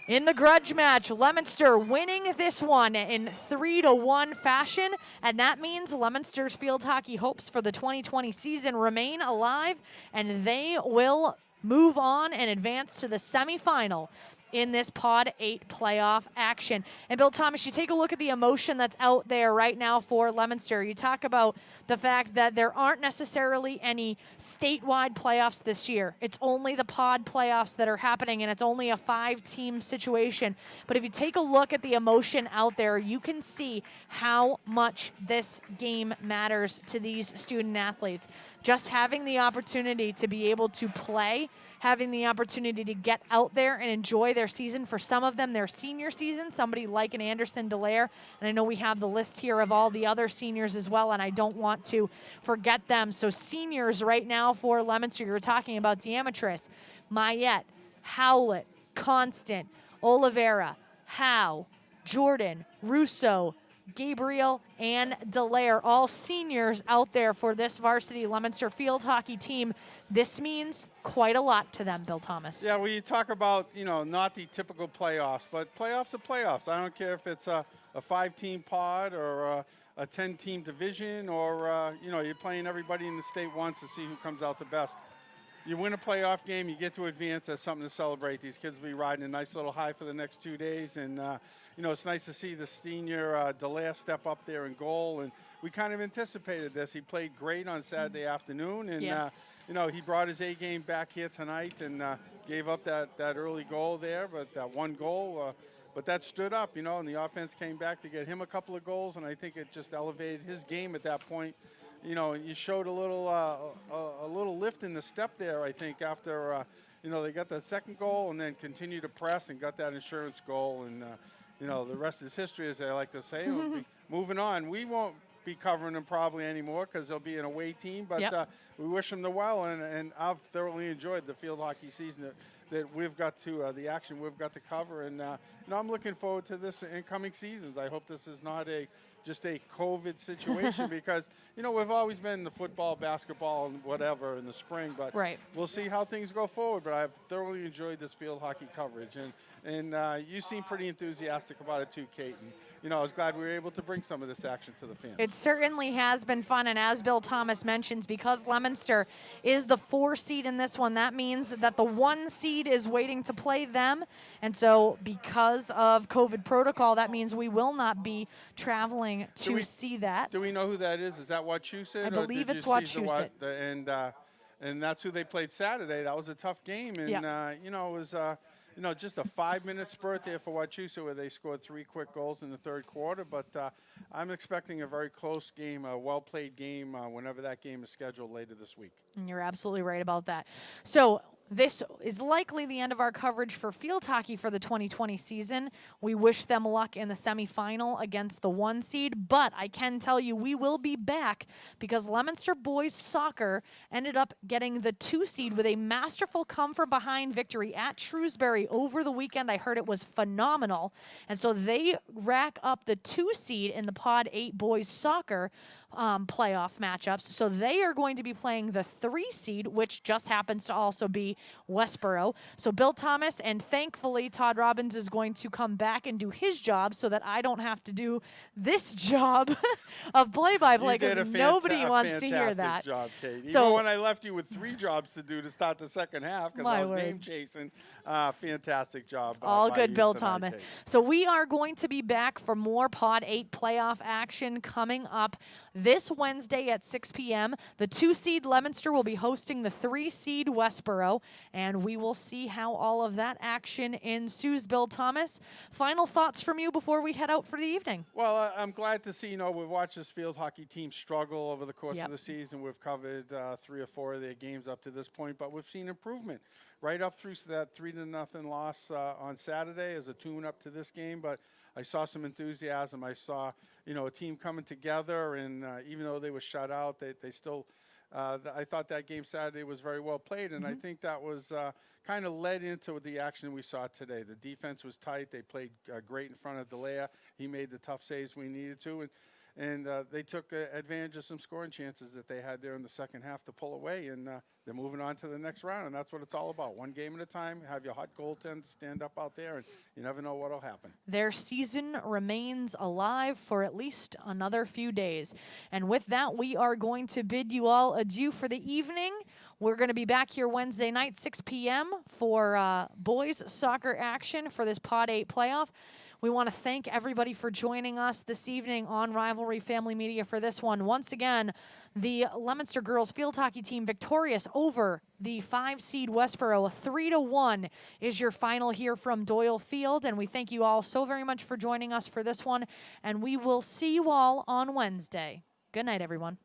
In the grudge match, Leominster winning this one in 3-1 fashion, and that means Leominster's field hockey hopes for the 2020 season remain alive, and they will move on and advance to the semifinal in this Pod 8 playoff action. And Bill Thomas, you take a look at the emotion that's out there right now for Leominster. You talk about the fact that there aren't necessarily any statewide playoffs this year. It's only the Pod playoffs that are happening, and it's only a 5-team situation. But if you take a look at the emotion out there, you can see how much this game matters to these student athletes. Just having the opportunity to be able to play, having the opportunity to get out there and enjoy their season. For some of them, their senior season, somebody like an Anderson Dallaire. And I know we have the list here of all the other seniors as well, and I don't want to forget them. So seniors right now for Leominster, you're talking about Diametris, Mayette, Howlett, Constant, Oliveira, Howe, Jordan, Russo, Gabriel, and Dallaire, all seniors out there for this varsity Leominster field hockey team. This means quite a lot to them, Bill Thomas. Yeah, well, you talk about, not the typical playoffs, but playoffs are playoffs. I don't care if it's a 5-team pod or a 10-team division or, you're playing everybody in the state once to see who comes out the best. You win a playoff game, you get to advance. That's something to celebrate. These kids will be riding a nice little high for the next 2 days. And, it's nice to see the senior Dallaire step up there in goal. And we kind of anticipated this. He played great on Saturday afternoon. And, yes. He brought his A game back here tonight and gave up that early goal there, but that one goal. But that stood up, and the offense came back to get him a couple of goals. And I think it just elevated his game at that point. You showed a little lift in the step there, I think, after, they got that second goal and then continued to press and got that insurance goal. And, the rest is history, as I like to say. We'll be moving on. We won't be covering them probably anymore because they'll be an away team, but we wish them the well, and I've thoroughly enjoyed the field hockey season that we've got to, the action we've got to cover. And, I'm looking forward to this in coming seasons. I hope this is not just a COVID situation because, we've always been the football, basketball, and whatever in the spring, but we'll see how things go forward. But I've thoroughly enjoyed this field hockey coverage, and you seem pretty enthusiastic about it too, Kate. And, I was glad we were able to bring some of this action to the fans. It certainly has been fun, and as Bill Thomas mentions, because Leominster is the 4-seed in this one, that means that the 1-seed is waiting to play them, and so because of COVID protocol, that means we will not be traveling to see that. Do we know who that is? Is that Wachusett? I believe it's Wachusett. And that's who they played Saturday. That was a tough game, and it was just a 5-minute spurt there for Wachusett where they scored 3 quick goals in the third quarter. But I'm expecting a very close game, a well-played game whenever that game is scheduled later this week. And you're absolutely right about that. So this is likely the end of our coverage for field hockey for the 2020 season. We wish them luck in the semifinal against the 1-seed, but I can tell you we will be back because Leominster boys soccer ended up getting the 2-seed with a masterful come-from-behind victory at Shrewsbury over the weekend. I heard it was phenomenal, and so they rack up the 2-seed in the Pod 8 boys soccer playoff matchups. So they are going to be playing the 3-seed, which just happens to also be be Westborough. So Bill Thomas, and thankfully Todd Robbins is going to come back and do his job so that I don't have to do this job of play-by-play, because nobody wants to hear that. Job, Kate. So, even when I left you with 3 jobs to do to start the second half, because I was name chasing, fantastic job. All good, Bill tonight, Thomas. Kate. So we are going to be back for more Pod 8 playoff action coming up this Wednesday at 6 p.m. The 2-seed Leominster will be hosting the 3-seed Westborough, and we will see how all of that action ensues. Bill Thomas, final thoughts from you before we head out for the evening? Well, I'm glad to see, we've watched this field hockey team struggle over the course of the season. We've covered 3 or 4 of their games up to this point, but we've seen improvement right up through that 3-0 loss on Saturday as a tune-up to this game. But I saw some enthusiasm. I saw, a team coming together, and even though they were shut out, they still I thought that game Saturday was very well played, and I think that was kind of led into the action we saw today. The defense was tight. They played great in front of DeLea. He made the tough saves we needed to, and they took advantage of some scoring chances that they had there in the second half to pull away, and they're moving on to the next round, and that's what it's all about. One game at a time. Have your hot goaltender stand up out there, and you never know what will happen. Their season remains alive for at least another few days. And with that, we are going to bid you all adieu for the evening. We're going to be back here Wednesday night, 6 p.m. for boys soccer action for this Pod 8 playoff. We want to thank everybody for joining us this evening on Rivalry Family Media for this one. Once again, the Leominster girls field hockey team victorious over the 5-seed Westborough. 3-1 is your final here from Doyle Field, and we thank you all so very much for joining us for this one, and we will see you all on Wednesday. Good night, everyone.